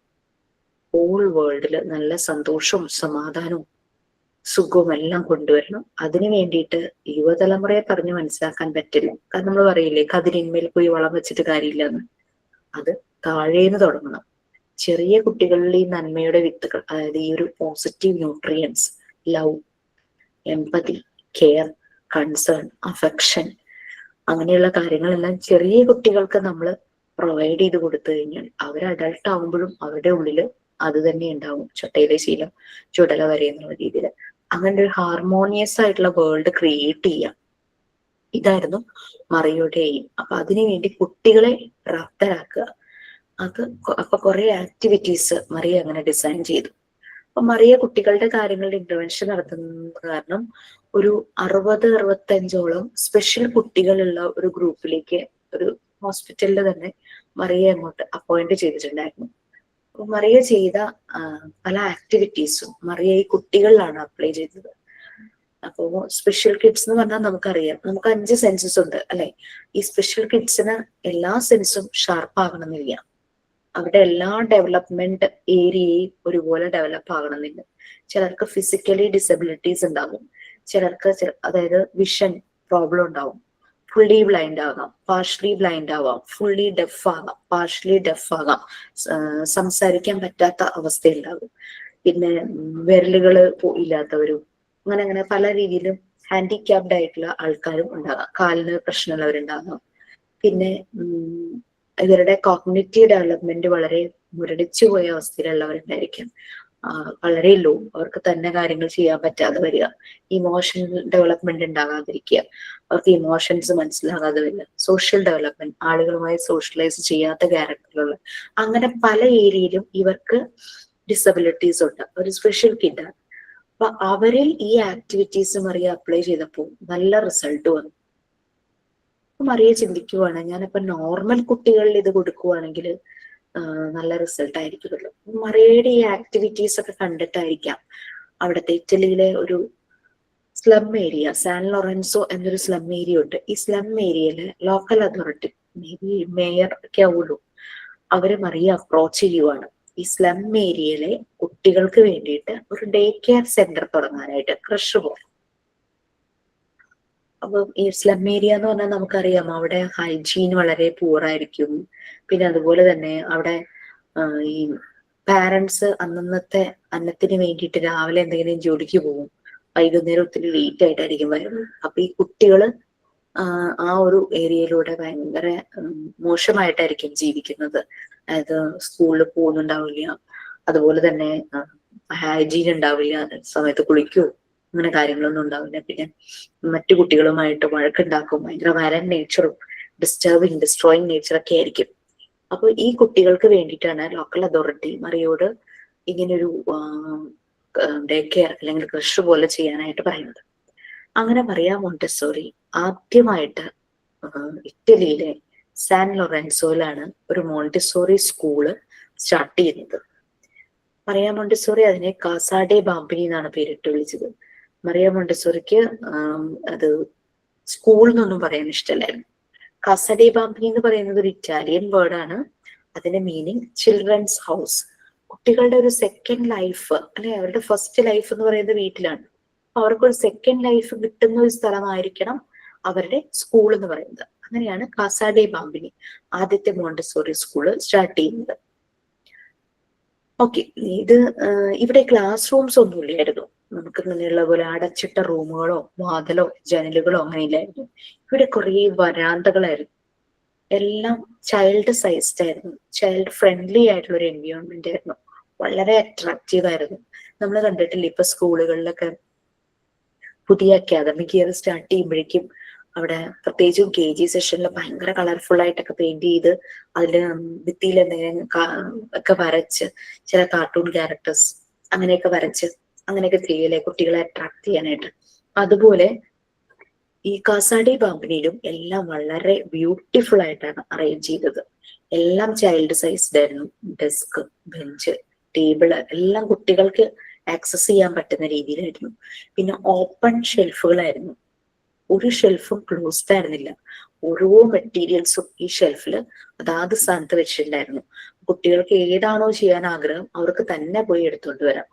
ഹോൾ വേൾഡില് നല്ല സന്തോഷവും സമാധാനവും സുഖവും എല്ലാം കൊണ്ടുവരണം. അതിനു വേണ്ടിയിട്ട് യുവതലമുറയെ പറഞ്ഞ് മനസ്സിലാക്കാൻ പറ്റില്ല. കാരണം നമ്മൾ പറയില്ലേ, കതിരിന്മേൽ പോയി വളം വെച്ചിട്ട് കാര്യമില്ലെന്ന്. അത് താഴേന്ന് തുടങ്ങണം. ചെറിയ കുട്ടികളിൽ ഈ നന്മയുടെ വിത്തുകൾ, അതായത് ഈ ഒരു positive nutrients, love, empathy, care, concern, affection, അങ്ങനെയുള്ള കാര്യങ്ങളെല്ലാം ചെറിയ കുട്ടികൾക്ക് നമ്മൾ പ്രൊവൈഡ് ചെയ്ത് കൊടുത്തു കഴിഞ്ഞാൽ അവർ അഡൾട്ട് ആവുമ്പോഴും അവരുടെ ഉള്ളില് അത് തന്നെ ഉണ്ടാവും. ചൊട്ടയിലെ ശീലം ചുടല വരെ എന്നുള്ള രീതിയിൽ അങ്ങനെ ഒരു ഹാർമോണിയസ് ആയിട്ടുള്ള വേൾഡ് ക്രിയേറ്റ് ചെയ്യാം. ഇതായിരുന്നു മറിയയുടെ എയിം. അപ്പൊ അതിനു വേണ്ടി കുട്ടികളെ പ്രാപ്തരാക്കുക. അപ്പൊ കുറെ ആക്ടിവിറ്റീസ് മറിയ അങ്ങനെ ഡിസൈൻ ചെയ്തു. അപ്പൊ മറിയ കുട്ടികളുടെ കാര്യങ്ങളുടെ ഇന്റർവെൻഷൻ നടത്തുന്നത് കാരണം ഒരു 60-65ഓളം സ്പെഷ്യൽ കുട്ടികളുള്ള ഒരു ഗ്രൂപ്പിലേക്ക്, ഒരു ഹോസ്പിറ്റലിൽ തന്നെ മറിയ അങ്ങോട്ട് അപ്പോയിന്റ് ചെയ്തിട്ടുണ്ടായിരുന്നു. അപ്പൊ മറിയ ചെയ്ത പല ആക്ടിവിറ്റീസും മറിയ ഈ കുട്ടികളിലാണ് അപ്ലൈ ചെയ്തത്. അപ്പോ സ്പെഷ്യൽ കിഡ്സ് എന്ന് പറഞ്ഞാൽ നമുക്കറിയാം, നമുക്ക് 5 സെൻസസ് ഉണ്ട് അല്ലെ. ഈ സ്പെഷ്യൽ കിഡ്സിന് എല്ലാ സെൻസും ഷാർപ്പ് ആകണമെന്നില്ല. അവിടെ എല്ലാ ഡെവലപ്മെന്റ് ഏരിയയും ഒരുപോലെ ഡെവലപ്പ് ആകണമെന്നില്ല. ചിലർക്ക് ഫിസിക്കലി ഡിസബിലിറ്റീസ് ഉണ്ടാകും, ചിലർക്ക് അതായത് വിഷൻ പ്രോബ്ലം ഉണ്ടാവും, ഫുള്ളി ബ്ലൈൻഡ് ആകാം, പാർഷ്യലി ബ്ലൈൻഡ് ആവാം, ഫുള്ളി ഡെഫ് ആകാം, പാർഷ്യലി ഡെഫ് ആകാം, സംസാരിക്കാൻ പറ്റാത്ത അവസ്ഥ ഉണ്ടാകും, പിന്നെ വിരലുകള് ഇല്ലാത്തവരും, അങ്ങനെ പല രീതിയിലും ഹാൻഡിക്യാപ്ഡ് ആയിട്ടുള്ള ആൾക്കാരും ഉണ്ടാകാം, കാലിന് പ്രശ്നമുള്ളവരുണ്ടാകാം. പിന്നെ ഇവരുടെ കോഗ്നിറ്റീവ് ഡെവലപ്മെന്റ് വളരെ മുരടിച്ചു പോയ അവസ്ഥയിലുള്ളവരുണ്ടായിരിക്കും, വളരെ ലോ, അവർക്ക് തന്നെ കാര്യങ്ങൾ ചെയ്യാൻ പറ്റാതെ വരിക, ഇമോഷണൽ ഡെവലപ്മെന്റ് ഉണ്ടാകാതിരിക്കുക, അവർക്ക് ഇമോഷൻസ് മനസ്സിലാകാതെ വരിക, സോഷ്യൽ ഡെവലപ്മെന്റ്, ആളുകളുമായി സോഷ്യലൈസ് ചെയ്യാത്ത ക്യാരക്ടറുകൾ, അങ്ങനെ പല ഏരിയയിലും ഇവർക്ക് ഡിസബിലിറ്റീസ് ഉണ്ട്, ഒരു സ്പെഷ്യൽ കിഡാണ്. അപ്പൊ അവരിൽ ഈ ആക്ടിവിറ്റീസ് മറിയ അപ്ലൈ ചെയ്തപ്പോൾ നല്ല റിസൾട്ട് വന്നു. മറിയ ചിന്തിക്കുവാണ്, ഞാനിപ്പോ നോർമൽ കുട്ടികളിൽ ഇത് കൊടുക്കുവാണെങ്കിൽ നല്ല റിസൾട്ട് ആയിരിക്കുമല്ലോ. മറിയയുടെ ഈ ആക്ടിവിറ്റീസ് ഒക്കെ കണ്ടിട്ടായിരിക്കാം അവിടുത്തെ ഇറ്റലിയിലെ ഒരു സ്ലം ഏരിയ, സാൻ ലോറൻസോ എന്നൊരു സ്ലം ഏരിയ ഉണ്ട്. ഈ സ്ലം ഏരിയയിലെ local authority, may be mayor ഒക്കെ ആവുള്ളൂ, അവര് മറിയ അപ്രോച്ച് ചെയ്യുവാണ്. ഈ സ്ലം ഏരിയയിലെ കുട്ടികൾക്ക് വേണ്ടിയിട്ട് ഒരു ഡേ കെയർ സെന്റർ തുടങ്ങാനായിട്ട്, ക്രഷ് പോലെ. അപ്പൊ ഈ സ്ലം ഏരിയ എന്ന് പറഞ്ഞാൽ നമുക്കറിയാം, അവിടെ ഹൈജീൻ വളരെ പൂറായിരിക്കും. പിന്നെ അതുപോലെ തന്നെ അവിടെ ഈ പാരന്റ്സ് അന്നത്തെ അന്നത്തിന് വേണ്ടിയിട്ട് രാവിലെ എന്തെങ്കിലും ജോലിക്ക് പോകും, വൈകുന്നേരം ഒത്തിരി ലേറ്റ് ആയിട്ടായിരിക്കും വരുന്നത്. അപ്പൊ ഈ കുട്ടികള് ആ ഒരു ഏരിയയിലൂടെ ഭയങ്കര മോശമായിട്ടായിരിക്കും ജീവിക്കുന്നത്. അതായത് സ്കൂളിൽ പോകുന്നുണ്ടാവില്ല, അതുപോലെ തന്നെ ഹൈജീൻ ഉണ്ടാവില്ല, സമയത്ത് കുളിക്കൂ, അങ്ങനെ കാര്യങ്ങളൊന്നും ഉണ്ടാവില്ല. പിന്നെ മറ്റു കുട്ടികളുമായിട്ട് വഴക്കുണ്ടാക്കും, ഭയങ്കര വയലന്റ് നേച്ചറും ഡിസ്ട്രോയിങ് നേച്ചറൊക്കെ ആയിരിക്കും. അപ്പൊ ഈ കുട്ടികൾക്ക് വേണ്ടിയിട്ടാണ് ലോക്കൽ അതോറിറ്റി മറിയോട് ഇങ്ങനൊരു ഡേ കെയർ അല്ലെങ്കിൽ ക്രഷ് പോലെ ചെയ്യാനായിട്ട് പറയുന്നത്. അങ്ങനെ മറിയ മോണ്ടെസോറി ആദ്യമായിട്ട് ഇറ്റലിയിലെ സാൻ ലൊറൻസോയിലാണ് ഒരു മോണ്ടെസോറി സ്കൂള് സ്റ്റാർട്ട് ചെയ്യുന്നത്. മറിയ മോണ്ടെസോറി അതിനെ കാസാഡെ ബാംബിനി എന്നാണ് പേരിട്ട് വിളിച്ചത്. മറിയ മോണ്ടെസോറിക്ക് അത് സ്കൂൾ എന്നൊന്നും പറയാൻ ഇഷ്ടമല്ലായിരുന്നു. കാസാഡെ ബാംബിനി എന്ന് പറയുന്നത് ഒരു ഇറ്റാലിയൻ വേർഡാണ്. അതിന്റെ മീനിങ് ചിൽഡ്രൻസ് ഹൗസ്, കുട്ടികളുടെ ഒരു സെക്കൻഡ് ലൈഫ്, അല്ലെ അവരുടെ ഫസ്റ്റ് ലൈഫ് എന്ന് പറയുന്നത് വീട്ടിലാണ്. അവർക്കൊരു സെക്കൻഡ് ലൈഫ് കിട്ടുന്ന ഒരു സ്ഥലമായിരിക്കണം അവരുടെ സ്കൂൾ എന്ന് പറയുന്നത്. അങ്ങനെയാണ് കാസാഡെ ബാംബിനി ആദ്യത്തെ മോണ്ടെസോറി സ്കൂള് സ്റ്റാർട്ട് ചെയ്യുന്നത്. ഓക്കെ, ഇത് ഇവിടെ ക്ലാസ് റൂംസ് ഒന്നും ഇല്ലായിരുന്നു. നമുക്ക് ഇങ്ങനെയുള്ള പോലെ അടച്ചിട്ട റൂമുകളോ വാതിലോ ജനലുകളോ അങ്ങനെ ഇല്ലായിരുന്നു. ഇവിടെ കുറെ വരാന്തകളായിരുന്നു. എല്ലാം ചൈൽഡ് സൈസ്ഡ് ആയിരുന്നു, ചൈൽഡ് ഫ്രണ്ട്ലി ആയിട്ടുള്ള ഒരു എൻവയോൺമെന്റ് ആയിരുന്നു, വളരെ അട്രാക്റ്റീവ് ആയിരുന്നു. നമ്മൾ കണ്ടിട്ടില്ല ഇപ്പൊ സ്കൂളുകളിലൊക്കെ പുതിയ അക്കാദമിക് ഇയർ സ്റ്റാർട്ട് ചെയ്യുമ്പോഴേക്കും അവിടെ പ്രത്യേകിച്ചും KG സെഷനിൽ ഭയങ്കര കളർഫുൾ ആയിട്ടൊക്കെ പെയിന്റ് ചെയ്ത് അതില് ഭിത്തിയിൽ എന്തെങ്കിലും ഒക്കെ വരച്ച് ചില കാർട്ടൂൺ ക്യാരക്ടേഴ്സ് അങ്ങനെയൊക്കെ വരച്ച് അങ്ങനെയൊക്കെ ചെയ്യല്ലേ കുട്ടികളെ അട്രാക്ട് ചെയ്യാനായിട്ട്. അതുപോലെ ഈ കാസാഡെ ബാംബിനിയിലും എല്ലാം വളരെ ബ്യൂട്ടിഫുൾ ആയിട്ടാണ് അറേഞ്ച് ചെയ്തത്. എല്ലാം ചൈൽഡ് സൈസ്ഡ് ആയിരുന്നു. ഡെസ്ക്, ബെഞ്ച്, ടേബിള് എല്ലാം കുട്ടികൾക്ക് ആക്സസ് ചെയ്യാൻ പറ്റുന്ന രീതിയിലായിരുന്നു. പിന്നെ ഓപ്പൺ ഷെൽഫുകളായിരുന്നു, ഒരു ഷെൽഫും ക്ലോസ്ഡ് ആയിരുന്നില്ല. ഓരോ മെറ്റീരിയൽസും ഈ ഷെൽഫിൽ അതാത് സ്ഥാനത്ത് വെച്ചിട്ടുണ്ടായിരുന്നു. കുട്ടികൾക്ക് ഏതാണോ ചെയ്യാൻ ആഗ്രഹം അവർക്ക് തന്നെ പോയി എടുത്തുകൊണ്ട് വരാം,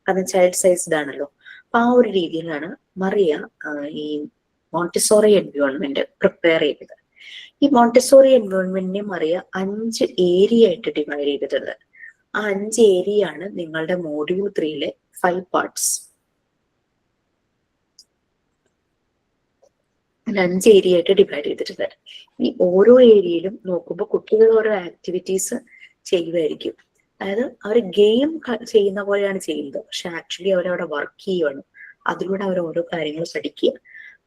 കാരണം ചൈൽഡ് സൈസ്ഡ് ആണല്ലോ. അപ്പൊ ആ ഒരു രീതിയിലാണ് മറിയ ഈ മോണ്ടെസോറി എൻവയോൺമെന്റ് പ്രിപ്പയർ ചെയ്തത്. ഈ മോണ്ടെസോറി എൻവയോൺമെന്റിനെ മറിയ 5 ഏരിയ ആയിട്ട് ഡിവൈഡ് ചെയ്തിട്ടുണ്ട്. ആ 5 ഏരിയ ആണ് നിങ്ങളുടെ മോഡ്യൂൾ 3-ലെ 5 പാർട്സ്. 5 ഏരിയ ആയിട്ട് ഡിവൈഡ് ചെയ്തിട്ടുണ്ട്. ഈ ഓരോ ഏരിയയിലും നോക്കുമ്പോൾ കുട്ടികൾ ഓരോ ആക്ടിവിറ്റീസ് ചെയ്യുമായിരിക്കും. അതായത് അവർ ഗെയിം ചെയ്യുന്ന പോലെയാണ് ചെയ്യുന്നത്, പക്ഷെ ആക്ച്വലി അവരവിടെ വർക്ക് ചെയ്യുകയാണ്. അതിലൂടെ അവർ ഓരോ കാര്യങ്ങൾ പഠിക്കുക.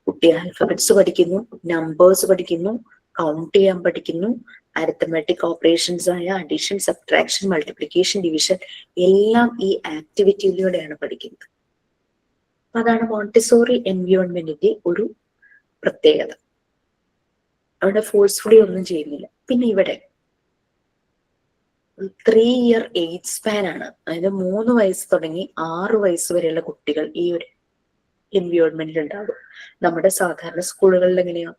കുട്ടി ആൽഫബറ്റ്സ് പഠിക്കുന്നു, നമ്പേഴ്സ് പഠിക്കുന്നു, കൗണ്ട് ചെയ്യാൻ പഠിക്കുന്നു, അരിത്തമെറ്റിക് ഓപ്പറേഷൻസ് ആയ അഡീഷൻ, സബ്ട്രാക്ഷൻ, മൾട്ടിപ്ലിക്കേഷൻ, ഡിവിഷൻ എല്ലാം ഈ ആക്ടിവിറ്റിയിലൂടെയാണ് പഠിക്കുന്നത്. അതാണ് മോണ്ടെസോറി എൻവയോൺമെന്റിന്റെ ഒരു പ്രത്യേകത. അവിടെ ഫോഴ്സ്ഫുള്ളി ഒന്നും ചെയ്യുന്നില്ല. പിന്നെ ഇവിടെ 3 ഇയർ ഏജ് സ്പാൻ ആണ്. അതായത് 3 വയസ്സ് തുടങ്ങി 6 വയസ്സ് വരെയുള്ള കുട്ടികൾ ഈ ഒരു എൻവയോൺമെന്റിൽ ഉണ്ടാകും. നമ്മുടെ സാധാരണ സ്കൂളുകളിൽ എങ്ങനെയാ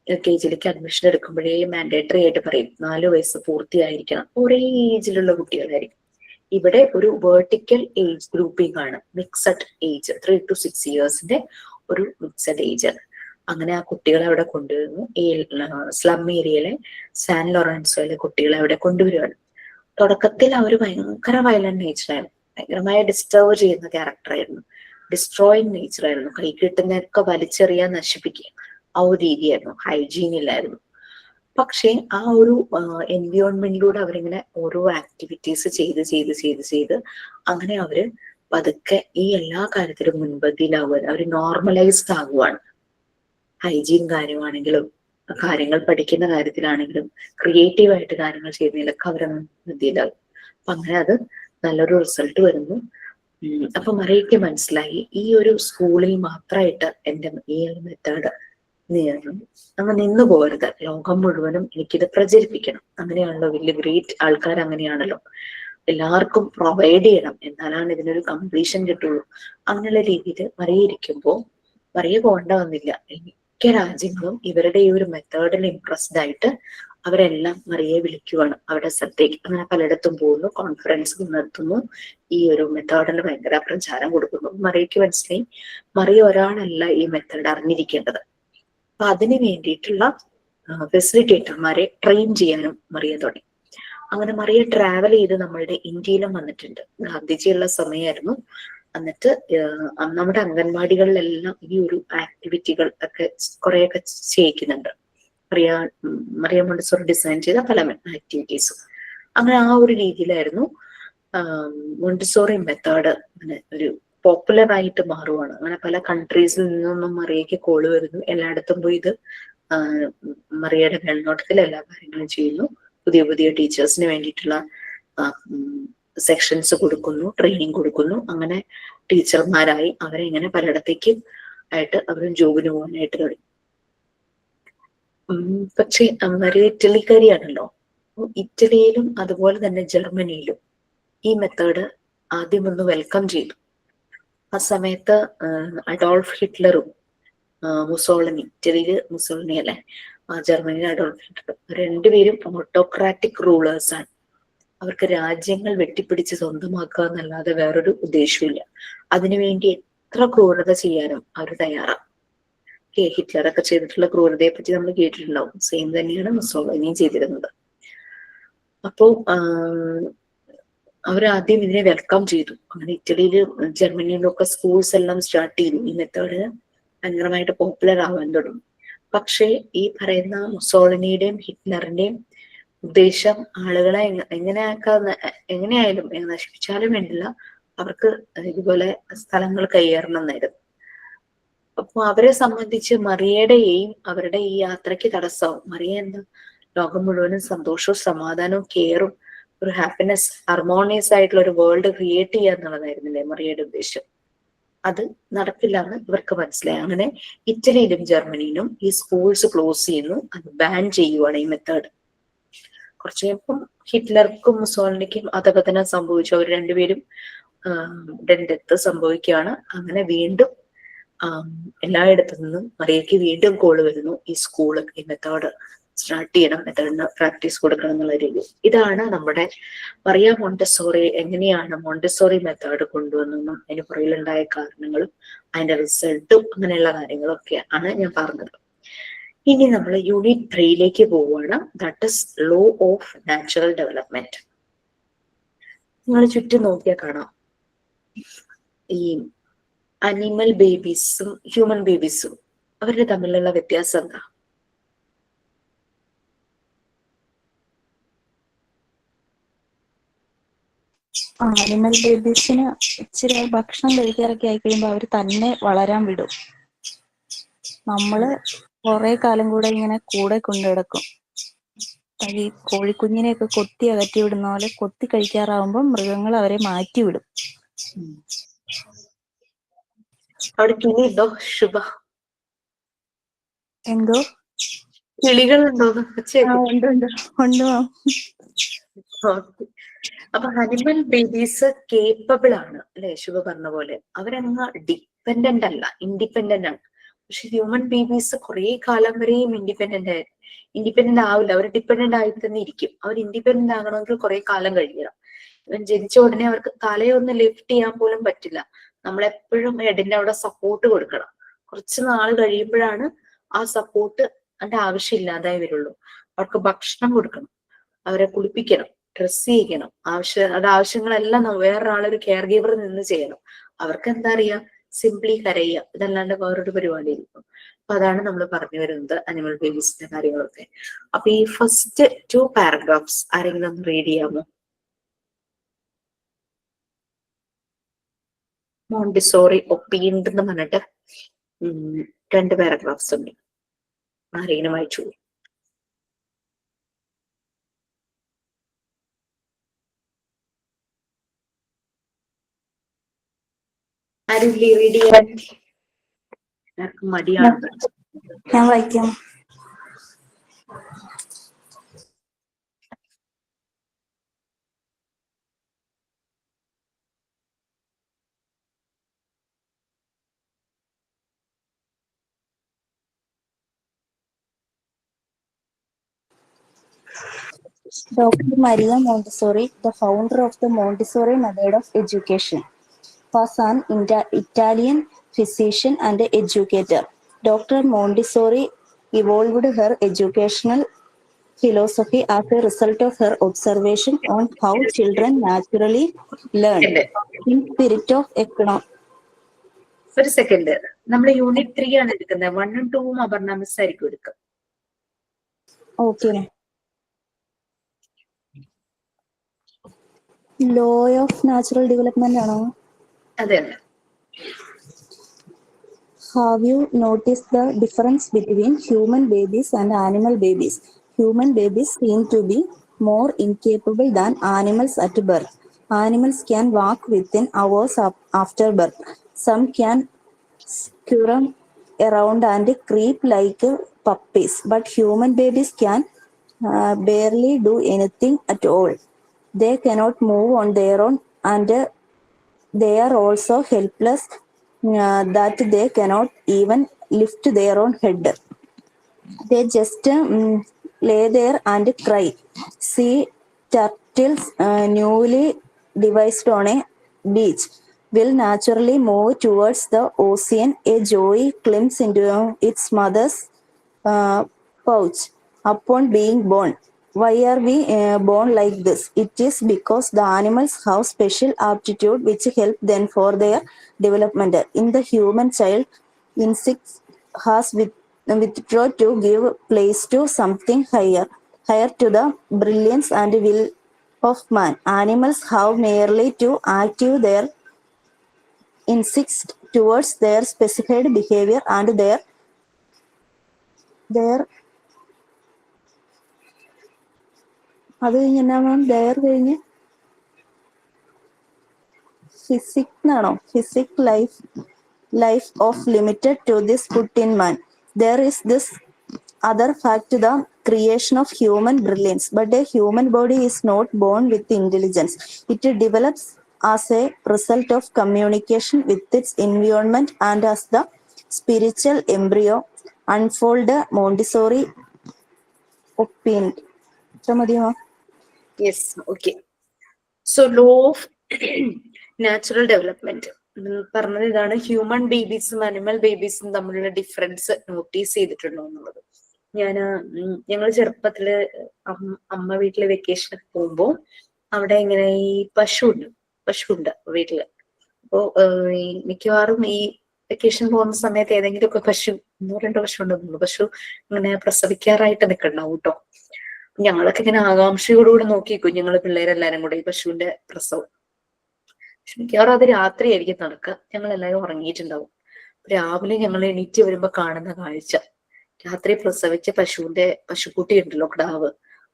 LKG അഡ്മിഷൻ എടുക്കുമ്പോഴേ മാൻഡേറ്ററി ആയിട്ട് പറയും 4 വയസ്സ് പൂർത്തിയായിരിക്കണം. ഒരേ ഏജിലുള്ള കുട്ടികളായിരിക്കും. ഇവിടെ ഒരു വെർട്ടിക്കൽ ഏജ് ഗ്രൂപ്പിംഗ് ആണ്, മിക്സഡ് ഏജ്, 3 to 6 ഇയേഴ്സിന്റെ ഒരു മിക്സഡ് ഏജ്. അങ്ങനെ ആ കുട്ടികളെ അവിടെ കൊണ്ടുവരുന്നു. ഈ സ്ലം ഏരിയയിലെ സാൻ ലോറൻസോയിലെ കുട്ടികളെ അവിടെ കൊണ്ടുവരികയാണ്. തുടക്കത്തിൽ അവർ ഭയങ്കര വയലന്റ് നേച്ചറായിരുന്നു, ഭയങ്കരമായ ഡിസ്റ്റർബ് ചെയ്യുന്ന ക്യാരക്ടറായിരുന്നു, ഡിസ്ട്രോയിങ് നേച്ചറായിരുന്നു, കൈ കിട്ടുന്നതൊക്കെ വലിച്ചെറിയാൻ നശിപ്പിക്കുക, ആ ഒരു രീതിയായിരുന്നു, ഹൈജീൻ ഇല്ലായിരുന്നു. പക്ഷേ ആ ഒരു എൻവിയോൺമെന്റിലൂടെ അവരിങ്ങനെ ഓരോ ആക്ടിവിറ്റീസ് ചെയ്ത് അങ്ങനെ അവര് പതുക്കെ ഈ എല്ലാ കാര്യത്തിലും മുൻപന്തിയിലാവുക, അവർ നോർമലൈസ്ഡ് ആകുവാണ്. ഹൈജീൻ കാര്യമാണെങ്കിലും കാര്യങ്ങൾ പഠിക്കുന്ന കാര്യത്തിലാണെങ്കിലും ക്രിയേറ്റീവായിട്ട് കാര്യങ്ങൾ ചെയ്യുന്നതിലൊക്കെ അവരൊന്നും മുൻപന്തിയിലാകും. അപ്പൊ അങ്ങനെ അത് നല്ലൊരു റിസൾട്ട് വരുന്നു. അപ്പൊ മറിയയ്ക്ക് മനസ്സിലായി ഈ ഒരു സ്കൂളിൽ മാത്രമായിട്ട് എൻ്റെ ഈ ഒരു മെത്തേഡ് അങ്ങ് നിന്നു പോകരുത്, ലോകം മുഴുവനും എനിക്കിത് പ്രചരിപ്പിക്കണം. അങ്ങനെയാണല്ലോ വലിയ ഗ്രേറ്റ് ആൾക്കാർ, അങ്ങനെയാണല്ലോ എല്ലാവർക്കും പ്രൊവൈഡ് ചെയ്യണം, എന്നാലാണ് ഇതിനൊരു കംപ്ലീഷൻ കിട്ടുള്ളൂ. അങ്ങനെയുള്ള രീതിയിൽ മറിയ ഇരിക്കുമ്പോൾ മറിയ പോകേണ്ട വന്നില്ല. മിക്ക രാജ്യങ്ങളും ഇവരുടെ ഈ ഒരു മെത്തേഡിൽ ഇംപ്രസ്ഡ് ആയിട്ട് അവരെല്ലാം മറിയെ വിളിക്കുവാണ് അവരുടെ സ്ഥലത്തേക്ക്. അങ്ങനെ പലയിടത്തും പോകുന്നു, കോൺഫറൻസ് നടത്തുന്നു, ഈ ഒരു മെത്തേഡിന് ഭയങ്കര പ്രചാരം കൊടുക്കുന്നു. മറിയയ്ക്ക് മനസ്സിലായി മറിയ ഒരാളല്ല ഈ മെത്തേഡ് അറിഞ്ഞിരിക്കേണ്ടത്. അപ്പൊ അതിന് വേണ്ടിയിട്ടുള്ള ഫെസിലിറ്റേറ്റർമാരെ ട്രെയിൻ ചെയ്യാനും മറിയ തുടങ്ങി. അങ്ങനെ മറിയ ട്രാവൽ ചെയ്ത് നമ്മളുടെ ഇന്ത്യയിലും വന്നിട്ടുണ്ട്. ഗാന്ധിജിയുള്ള സമയമായിരുന്നു. എന്നിട്ട് നമ്മുടെ അംഗൻവാടികളിലെല്ലാം ഈ ഒരു ആക്ടിവിറ്റികൾ ഒക്കെ കുറെയൊക്കെ ചെയ്യിക്കുന്നുണ്ട്. മറിയ മോണ്ടിസോറി ഡിസൈൻ ചെയ്ത പല ആക്ടിവിറ്റീസും. അങ്ങനെ ആ ഒരു രീതിയിലായിരുന്നു മോണ്ടിസോറി മെത്തേഡ് അങ്ങനെ ഒരു പോപ്പുലർ ആയിട്ട് മാറുവാണ്. അങ്ങനെ പല കൺട്രീസിൽ നിന്നൊന്നും മറിയയ്ക്ക് കോള് വരുന്നു. എല്ലായിടത്തും പോയി ഇത് മറിയയുടെ മേൽനോട്ടത്തിൽ എല്ലാ കാര്യങ്ങളും ചെയ്യുന്നു. പുതിയ പുതിയ ടീച്ചേഴ്സിന് വേണ്ടിയിട്ടുള്ള സെക്ഷൻസ് കൊടുക്കുന്നു, ട്രെയിനിങ് കൊടുക്കുന്നു. അങ്ങനെ ടീച്ചർമാരായി അവരെ ഇങ്ങനെ പലയിടത്തേക്ക് ആയിട്ട് അവരും ജോബിന് പോകാനായിട്ട് തുടങ്ങി. പക്ഷെ മറിയ ഇറ്റലിക്കാരിയാണല്ലോ. ഇറ്റലിയിലും അതുപോലെ തന്നെ ജർമ്മനിയിലും ഈ മെത്തേഡ് ആദ്യം ഒന്ന് വെൽക്കം ചെയ്തു. ആ സമയത്ത് അഡോൾഫ് ഹിറ്റ്ലറും മുസോളിനി, ഇറ്റലിയില് മുസോളിനി അല്ലെ, ജർമ്മനിയിൽ അഡോൾഫ് ഹിറ്റ്ലർ, രണ്ടുപേരും ഓട്ടോക്രാറ്റിക് റൂളേഴ്സ് ആണ്. അവർക്ക് രാജ്യങ്ങൾ വെട്ടിപ്പിടിച്ച് സ്വന്തമാക്കുക എന്നല്ലാതെ വേറൊരു ഉദ്ദേശമില്ല. അതിനുവേണ്ടി എത്ര ക്രൂരത ചെയ്യാനും അവർ തയ്യാറാണ്. ഹിറ്റ്ലറൊക്കെ ചെയ്തിട്ടുള്ള ക്രൂരതയെ പറ്റി നമ്മൾ കേട്ടിട്ടുണ്ടാവും. സെയിം തന്നെയാണ് മുസോളിനിയും ചെയ്തിരുന്നത്. അപ്പോ അവരാദ്യം ഇതിനെ വെൽക്കം ചെയ്തു. അങ്ങനെ ഇറ്റലിയിലും ജർമ്മനിയിലും ഒക്കെ സ്കൂൾസ് എല്ലാം സ്റ്റാർട്ട് ചെയ്തു. ഈ മെത്തേഡ് ഭയങ്കരമായിട്ട് പോപ്പുലർ ആവാൻ തുടങ്ങി. പക്ഷേ ഈ പറയുന്ന മുസോളിനിയുടെയും ഹിറ്റ്ലറിന്റെയും ഉദ്ദേശം ആളുകളെ എങ്ങനെയായാലും നശിപ്പിച്ചാലും വേണ്ടില്ല, അവർക്ക് ഇതുപോലെ സ്ഥലങ്ങൾ കയ്യേറണം എന്നായിരുന്നു. അപ്പൊ അവരെ സംബന്ധിച്ച് മറിയയുടെ എയിം അവരുടെ ഈ യാത്രയ്ക്ക് തടസ്സവും. മറിയ എന്താ, ലോകം മുഴുവനും സന്തോഷവും സമാധാനവും കെയറും ഒരു ഹാപ്പിനെസ്, ഹാർമോണിയസ് ആയിട്ടുള്ള ഒരു വേൾഡ് ക്രിയേറ്റ് ചെയ്യുക എന്നുള്ളതായിരുന്നില്ലേ മറിയയുടെ ഉദ്ദേശം. അത് നടക്കില്ല എന്ന് ഇവർക്ക് മനസ്സിലായി. അങ്ങനെ ഇറ്റലിയിലും ജർമ്മനിയിലും ഈ സ്കൂൾസ് ക്ലോസ് ചെയ്യുന്നു, അത് ബാൻ ചെയ്യുവാണ് ഈ മെത്തേഡ്. കുറച്ചു കഴിയുമ്പം ഹിറ്റ്ലർക്കും മുസോളിനിക്കും അധപതനം സംഭവിച്ചു. അവർ രണ്ടുപേരും ഡെത്ത് സംഭവിക്കുകയാണ്. അങ്ങനെ വീണ്ടും എല്ലായിടത്തു നിന്നും മറിയയ്ക്ക് വീണ്ടും കോള് വരുന്നു, ഈ സ്കൂള് ഈ മെത്തേഡ് സ്റ്റാർട്ട് ചെയ്യണം, മെത്തേഡിന് പ്രാക്ടീസ് കൊടുക്കണം എന്നുള്ള രീതി. ഇതാണ് നമ്മുടെ മറിയ മോണ്ടിസോറി എങ്ങനെയാണ് മോണ്ടിസോറി മെത്തേഡ് കൊണ്ടുവന്നെന്നും അതിന് പുറകിലുണ്ടായ കാരണങ്ങളും അതിന്റെ റിസൾട്ടും അങ്ങനെയുള്ള കാര്യങ്ങളൊക്കെ ആണ് ഞാൻ പറഞ്ഞത്. ഇനി നമ്മൾ യൂണിറ്റ് 3ലേക്ക് പോവുകയാണ്. That is low of natural development. നിങ്ങൾ ചുറ്റും നോക്കിയാൽ കാണാം, ഈ അനിമൽ ബേബീസും ഹ്യൂമൻ ബേബീസും അവരുടെ തമ്മിലുള്ള വ്യത്യാസം എന്താ? അനിമൽ ബേബീസിന് ഇച്ചിരി ഭക്ഷണം കഴിക്കാറൊക്കെ ആയി കഴിയുമ്പോ അവര് തന്നെ വളരാൻ വിടും. നമ്മള് കുറെ കാലം കൂടെ ഇങ്ങനെ കൂടെ കൊണ്ടു കിടക്കും. ഈ കോഴിക്കുഞ്ഞിനെയൊക്കെ കൊത്തി അകറ്റി വിടുന്ന പോലെ കൊത്തി കഴിക്കാറാവുമ്പോൾ മൃഗങ്ങൾ അവരെ മാറ്റി വിടും. അവിടെ കിളിയുണ്ടോ ശുഭ? എന്തോ കിളികളുണ്ടോ? ഉണ്ട്. അപ്പൊ അനിമൽ ബേബീസ് കേപ്പബിൾ ആണ് അല്ലെ? ശുഭ പറഞ്ഞ പോലെ അവരങ്ങ് ഡിപ്പെൻഡന്റ് അല്ല, ഇൻഡിപെൻഡന്റ് ആണ്. പക്ഷെ ഹ്യൂമൻ ബേബീസ് കുറെ കാലം വരെയും ഇൻഡിപെൻഡന്റ് ആവില്ല. അവർ ഡിപ്പെൻഡന്റ് ആയി തന്നെ ഇരിക്കും. അവർ ഇൻഡിപെൻഡന്റ് ആകണമെങ്കിൽ കുറെ കാലം കഴിയണം. ഇവൻ ജനിച്ച ഉടനെ അവർക്ക് തലയൊന്ന് ലിഫ്റ്റ് ചെയ്യാൻ പോലും പറ്റില്ല. നമ്മളെപ്പോഴും ഹെഡിന്റെ അവിടെ സപ്പോർട്ട് കൊടുക്കണം. കുറച്ച് നാൾ കഴിയുമ്പോഴാണ് ആ സപ്പോർട്ട് അതിന്റെ ആവശ്യമില്ലാതായി വരുള്ളൂ. അവർക്ക് ഭക്ഷണം കൊടുക്കണം, അവരെ കുളിപ്പിക്കണം, ഡ്രസ് ചെയ്യിക്കണം, ആവശ്യങ്ങളെല്ലാം വേറൊരാളൊരു കെയർ ഗീവർ നിന്ന് ചെയ്യണം. അവർക്ക് എന്താ അറിയാ, സിംപ്ലി കരയുക, ഇതല്ലാണ്ട് വേറൊരു പരിപാടി ഇരിക്കും. അപ്പൊ അതാണ് നമ്മൾ പറഞ്ഞു വരുന്നത് അനിമൽ ബേബീസിന്റെ കാര്യങ്ങളൊക്കെ. അപ്പൊ ഈ ഫസ്റ്റ് 2 പാരഗ്രാഫ്സ് ആരെങ്കിലും ഒന്ന് റീഡ് ചെയ്യാമോ? മോണ്ടിസോറി ഒപ്പീൻഡ് എന്ന് പറഞ്ഞിട്ട് 2 പാരഗ്രാഫ്സ് ഉണ്ട്. ആരെങ്കിലും വായിച്ചു? ആരും റീഡ് ചെയ്യാൻ മടിയാണ്. ഞാൻ വായിക്കാം. Dr. Maria Montessori, the founder of the Montessori method of education, was an Italian physician and educator. Dr. Montessori evolved her educational philosophy as a result of her observation on how children naturally learn. In spirit of economics. ഒരു second, നമ്മൾ unit 3 ആണ് എടുക്കുന്നത്. 1 ഉം 2 ഉം Aparna miss ആയിരിക്കും എടുക്കുക. Okay. Law of natural development ആണോ? അതെ അതെ. Have you noticed the difference between human babies and animal babies? Human babies seem to be more incapable than animals at birth. Animals can walk within hours after birth. Some can scurry around and creep like puppies, but human babies can barely do anything at all. They cannot move on their own, and they are also helpless that they cannot even lift their own head. They just lay there and cry. Sea turtles newly devised on a beach will naturally move towards the ocean. A joey climbs into its mother's pouch upon being born. Why are we born like this? It is because the animals have special aptitude which help them for their development. In the human child, insects has withdrawn to give place to something higher to the brilliance and will of man. Animals have merely to active their instincts towards their specified behavior and their അത് കഴിഞ്ഞ് എന്നാ മാം there കഴിഞ്ഞ് physic life of limited to this put in man. There is this other fact, the creation of human brilliance, but a human body is not born with intelligence. It develops as a result of communication with its environment and as the spiritual embryo unfold. Montessori opined. Yes, okay. So law of natural development പറഞ്ഞത് ഇതാണ്. Human ബേബീസും animal ബേബീസും തമ്മിലുള്ള difference notice ചെയ്തിട്ടുണ്ടോ എന്നുള്ളത്. ഞങ്ങൾ ചെറുപ്പത്തില് അമ്മ വീട്ടില് വെക്കേഷനൊക്കെ പോകുമ്പോ അവിടെ ഇങ്ങനെ ഈ പശുണ്ട് വീട്ടില്. അപ്പോ മിക്കവാറും ഈ വെക്കേഷൻ പോകുന്ന സമയത്ത് ഏതെങ്കിലുമൊക്കെ പശു 1-2 പശു ഉണ്ടെന്നുള്ളൂ. പശു ഇങ്ങനെ പ്രസവിക്കാറായിട്ട് നിൽക്കണ്ടാവും കേട്ടോ. ഞങ്ങളൊക്കെ ഇങ്ങനെ ആകാംക്ഷയോടുകൂടി നോക്കി കുഞ്ഞുങ്ങള് പിള്ളേരെല്ലാരും കൂടെ ഈ പശുവിന്റെ പ്രസവം. പക്ഷെ മിക്കവാറും അത് രാത്രിയായിരിക്കും നടക്കുക. ഞങ്ങൾ എല്ലാവരും ഉറങ്ങിയിട്ടുണ്ടാവും. രാവിലെ ഞങ്ങൾ എണീറ്റ് വരുമ്പോ കാണുന്ന കാഴ്ച, രാത്രി പ്രസവിച്ച പശുക്കുട്ടി ഉണ്ടല്ലോ, കിടാവ്,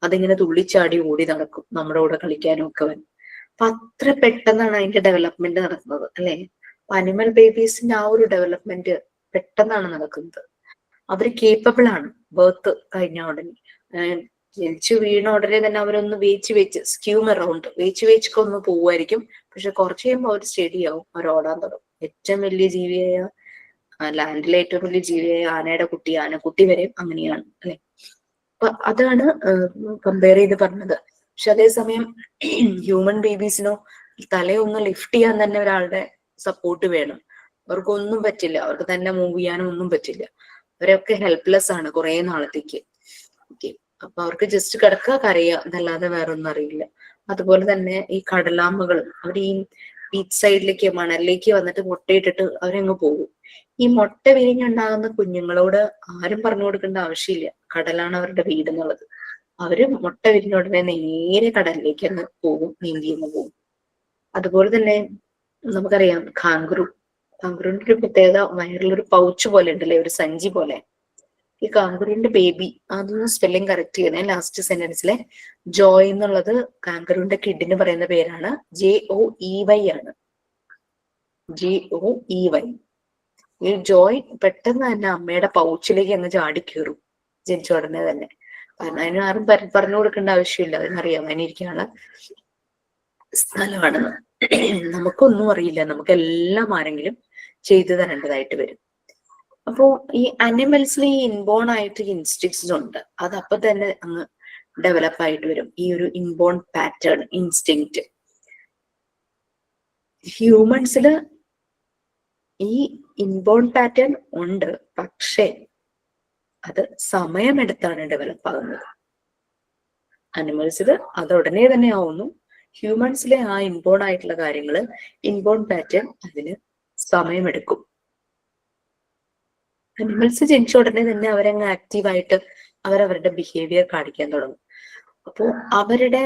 അതിങ്ങനെ തുള്ളിച്ചാടി ഓടി നടക്കും നമ്മുടെ കൂടെ കളിക്കാനും ഒക്കെ വരും. അപ്പൊ അത്ര പെട്ടെന്നാണ് അതിന്റെ ഡെവലപ്മെന്റ് നടക്കുന്നത് അല്ലെ. അനിമൽ ബേബീസിന്റെ ആ ഒരു ഡെവലപ്മെന്റ് പെട്ടെന്നാണ് നടക്കുന്നത്. അവര് കേപ്പബിൾ ആണ്. ബർത്ത് കഴിഞ്ഞ ഉടനെ ജനിച്ചു വീണ ഉടനെ തന്നെ അവരൊന്ന് വേച്ച് സ്ക്യൂം അറൗണ്ട് വേച്ചൊക്കെ ഒന്ന് പോവുമായിരിക്കും. പക്ഷെ കുറച്ച് കഴിയുമ്പോൾ അവർ സ്റ്റഡി ആവും, അവർ ഓടാൻ തുടങ്ങും. ഏറ്റവും വലിയ ജീവിയായ ലാൻഡിലെ ഏറ്റവും വലിയ ജീവിയായ ആനയുടെ കുട്ടി, ആനക്കുട്ടി വരെയും അങ്ങനെയാണ് അല്ലെ. അപ്പൊ അതാണ് കമ്പയർ ചെയ്ത് പറഞ്ഞത്. പക്ഷെ അതേസമയം ഹ്യൂമൻ ബേബീസിനോ തലയൊന്ന് ലിഫ്റ്റ് ചെയ്യാൻ തന്നെ ഒരാളുടെ സപ്പോർട്ട് വേണം. അവർക്കൊന്നും പറ്റില്ല, അവർക്ക് തന്നെ മൂവ് ചെയ്യാനും ഒന്നും പറ്റില്ല. അവരൊക്കെ ഹെൽപ്ലെസ് ആണ് കുറെ നാളത്തേക്ക്. ഓക്കെ, അപ്പൊ അവർക്ക് ജസ്റ്റ് കിടക്കുക, കരയുക എന്നല്ലാതെ വേറെ ഒന്നും അറിയില്ല. അതുപോലെ തന്നെ ഈ കടലാമകളും അവർ ഈ ബീച്ച് സൈഡിലേക്ക് മണലിലേക്ക് വന്നിട്ട് മുട്ടയിട്ടിട്ട് അവരങ്ങ് പോകും. ഈ മുട്ട വിരിഞ്ഞുണ്ടാകുന്ന കുഞ്ഞുങ്ങളോട് ആരും പറഞ്ഞു കൊടുക്കേണ്ട ആവശ്യമില്ല, കടലാണ് അവരുടെ വീട് എന്നുള്ളത്. അവര് മുട്ട വിരിഞ്ഞ ഉടനെ നേരെ കടലിലേക്ക് അങ്ങ് പോകും, നീന്തി അങ്ങ് പോകും. അതുപോലെ തന്നെ നമുക്കറിയാം കാങ്കുറുവിന്റെ ഒരു പ്രത്യേകത, വയറിലൊരു പൗച്ച് പോലെ ഉണ്ടല്ലേ, ഒരു സഞ്ചി പോലെ. ഈ കാങ്കുറുവിന്റെ ബേബി, അതൊന്ന് സ്പെല്ലിംഗ് കറക്റ്റ് ചെയ്യണേ. ലാസ്റ്റ് സെന്റൻസിലെ ജോയ് എന്നുള്ളത് കാങ്കുറുവിന്റെ കിഡിന് പറയുന്ന പേരാണ്. JOEY ആണ്, JOEY. ഈ ജോയ് പെട്ടെന്ന് തന്നെ അമ്മയുടെ പൗച്ചിലേക്ക് അങ്ങ് ചാടി കയറും ജനിച്ച ഉടനെ തന്നെ. കാരണം അതിന് ആരും പറഞ്ഞു കൊടുക്കേണ്ട ആവശ്യമില്ല, അതിനറിയാം അതിനിരിക്കാനുള്ള സ്ഥലമാണെന്ന്. നമുക്കൊന്നും അറിയില്ല, നമുക്കെല്ലാം ആരെങ്കിലും ചെയ്തു തരേണ്ടതായിട്ട് വരും. അപ്പോ ഈ അനിമൽസിൽ ഈ ഇൻബോൺ ആയിട്ട് ഇൻസ്റ്റിങ്സ് ഉണ്ട്, അത് അപ്പൊ തന്നെ അങ്ങ് ഡെവലപ്പ് ആയിട്ട് വരും, ഈ ഒരു ഇൻബോൺ പാറ്റേൺ, ഇൻസ്റ്റിങ്ക്റ്റ്. ഹ്യൂമൻസില് ഈ ഇൻബോൺ പാറ്റേൺ ഉണ്ട്, പക്ഷേ അത് സമയമെടുത്താണ് ഡെവലപ്പ് ആകുന്നത്. അനിമൽസിൽ അത് ഉടനെ തന്നെ ആവുന്നു. ഹ്യൂമൻസിലെ ആ ഇൻബോൺ ആയിട്ടുള്ള കാര്യങ്ങള്, ഇൻബോൺ പാറ്റേൺ, അതിന് സമയമെടുക്കും. അനിമൽസ് ജനിച്ച ഉടനെ തന്നെ അവരങ്ങ് ആക്റ്റീവായിട്ട് അവരവരുടെ ബിഹേവിയർ കാണിക്കാൻ തുടങ്ങും. അപ്പോൾ അവരുടെ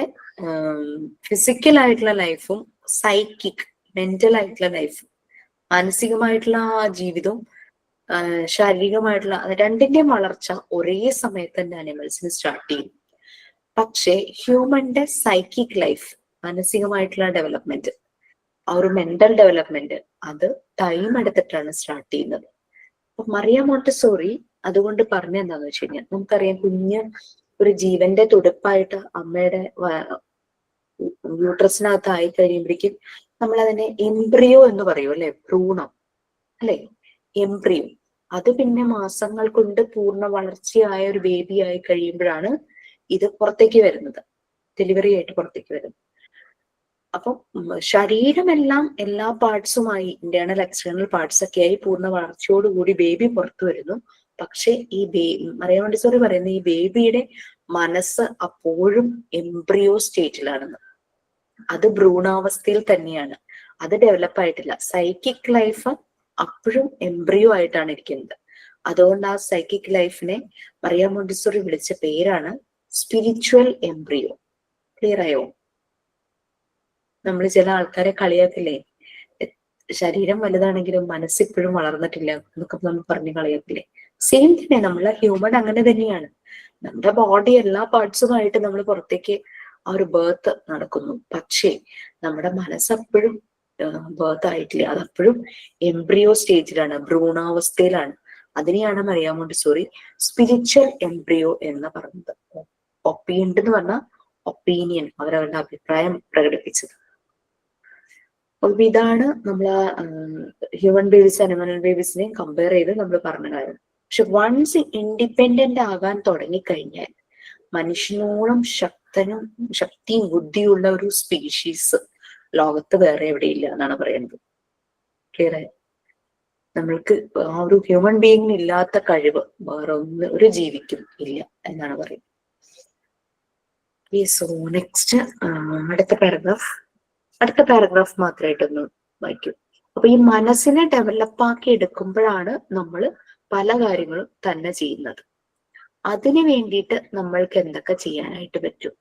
ഫിസിക്കൽ ആയിട്ടുള്ള ലൈഫും സൈക്കിക്, മെന്റൽ ആയിട്ടുള്ള ലൈഫും, മാനസികമായിട്ടുള്ള ആ ജീവിതവും ശാരീരികമായിട്ടുള്ള രണ്ടിന്റെയും വളർച്ച ഒരേ സമയത്ത് തന്നെ അനിമൽസിന് സ്റ്റാർട്ട് ചെയ്യും. പക്ഷേ ഹ്യൂമന്റെ സൈക്കിക് ലൈഫ്, മാനസികമായിട്ടുള്ള ഡെവലപ്മെന്റ്, ആ ഒരു മെന്റൽ ഡെവലപ്മെന്റ്, അത് ടൈം എടുത്തിട്ടാണ് സ്റ്റാർട്ട് ചെയ്യുന്നത്. അപ്പൊ മറിയ മോntessori അതുകൊണ്ട് പറഞ്ഞ എന്താന്ന് വെച്ച് കഴിഞ്ഞാൽ, നമുക്കറിയാം കുഞ്ഞ് ഒരു ജീവന്റെ തുടിപ്പായിട്ട് അമ്മയുടെ യൂട്രസിനകത്ത് ആയി കഴിയുമ്പോഴേക്കും നമ്മൾ അതിനെ എംബ്രിയോ എന്ന് പറയും അല്ലെ, ഭ്രൂണം അല്ലെ, എംബ്രിയോ. അത് പിന്നെ മാസങ്ങൾ കൊണ്ട് പൂർണ്ണ വളർച്ചയായ ഒരു ബേബി ആയി കഴിയുമ്പോഴാണ് ഇത് പുറത്തേക്ക് വരുന്നത്, ഡെലിവറി ആയിട്ട് പുറത്തേക്ക് വരുന്നത്. അപ്പം ശരീരമെല്ലാം എല്ലാ പാർട്സുമായി, ഇന്റേണൽ എക്സ്റ്റേണൽ പാർട്സ് ഒക്കെ ആയി പൂർണ്ണ വളർച്ചയോടുകൂടി ബേബി പുറത്തു വരുന്നു. പക്ഷെ ഈ മറിയ മോntessori പറയുന്ന ഈ ബേബിയുടെ മനസ്സ് അപ്പോഴും എംബ്രിയോ സ്റ്റേറ്റിലാണെന്ന്. അത് ഭ്രൂണാവസ്ഥയിൽ തന്നെയാണ്, അത് ഡെവലപ്പ് ആയിട്ടില്ല. സൈക്കിക് ലൈഫ് അപ്പോഴും എംബ്രിയോ ആയിട്ടാണ് ഇരിക്കുന്നത്. അതുകൊണ്ട് ആ സൈക്കിക് ലൈഫിനെ മറിയ മോntessori വിളിച്ച പേരാണ് സ്പിരിച്വൽ എംബ്രിയോ. ക്ലിയർ ആയോ? നമ്മൾ ചില ആൾക്കാരെ കളിയാക്കില്ലേ, ശരീരം വലുതാണെങ്കിലും മനസ്സിപ്പോഴും വളർന്നിട്ടില്ല എന്നൊക്കെ നമ്മൾ പറഞ്ഞ് കളിയാക്കില്ലേ. സെയിം തന്നെ നമ്മളെ ഹ്യൂമൻ അങ്ങനെ തന്നെയാണ്. നമ്മുടെ ബോഡി എല്ലാ പാർട്സുമായിട്ട് നമ്മൾ പുറത്തേക്ക് ആ ഒരു ബേർത്ത് നടക്കുന്നു, പക്ഷേ നമ്മുടെ മനസ്സപ്പോഴും ബേർത്ത് ആയിട്ടില്ല, അതപ്പോഴും എംബ്രിയോ സ്റ്റേജിലാണ്, ഭ്രൂണാവസ്ഥയിലാണ്. അതിനെയാണ് മറിയ മോntessori സ്പിരിച്വൽ എംബ്രിയോ എന്ന് പറഞ്ഞത്. ഒപ്പീനിയൻ എന്ന് പറഞ്ഞാൽ ഒപ്പീനിയൻ, അവരവരുടെ അഭിപ്രായം പ്രകടിപ്പിച്ചത്. അപ്പൊ ഇതാണ് നമ്മൾ ഹ്യൂമൻ ബേബീസ് അനിമൽ ബേബീസിനെയും കമ്പയർ ചെയ്ത് നമ്മൾ പറഞ്ഞ കാര്യം. പക്ഷെ വൺസ് ഇൻഡിപെൻഡന്റ് ആകാൻ തുടങ്ങിക്കഴിഞ്ഞാൽ മനുഷ്യനോളം ശക്തിയും ബുദ്ധിയുള്ള ഒരു സ്പീഷീസ് ലോകത്ത് വേറെ എവിടെയില്ല എന്നാണ് പറയുന്നത്. ക്ലിയർ ആയി? നമ്മൾക്ക് ആ ഒരു ഹ്യൂമൻ ബീയിങ്ങിന് ഇല്ലാത്ത കഴിവ് വേറെ ഒരു ജീവിക്കും ഇല്ല എന്നാണ് പറയുന്നത്. സോ നെക്സ്റ്റ് അടുത്ത പാരഗ്രാഫ് മാത്രമായിട്ടൊന്ന് വായിക്കും. അപ്പൊ ഈ മനസ്സിനെ ഡെവലപ്പാക്കി എടുക്കുമ്പോഴാണ് നമ്മൾ പല കാര്യങ്ങളും തന്നെ ചെയ്യുന്നത്. അതിന് വേണ്ടിയിട്ട് നമ്മൾക്ക് എന്തൊക്കെ ചെയ്യാനായിട്ട് പറ്റും,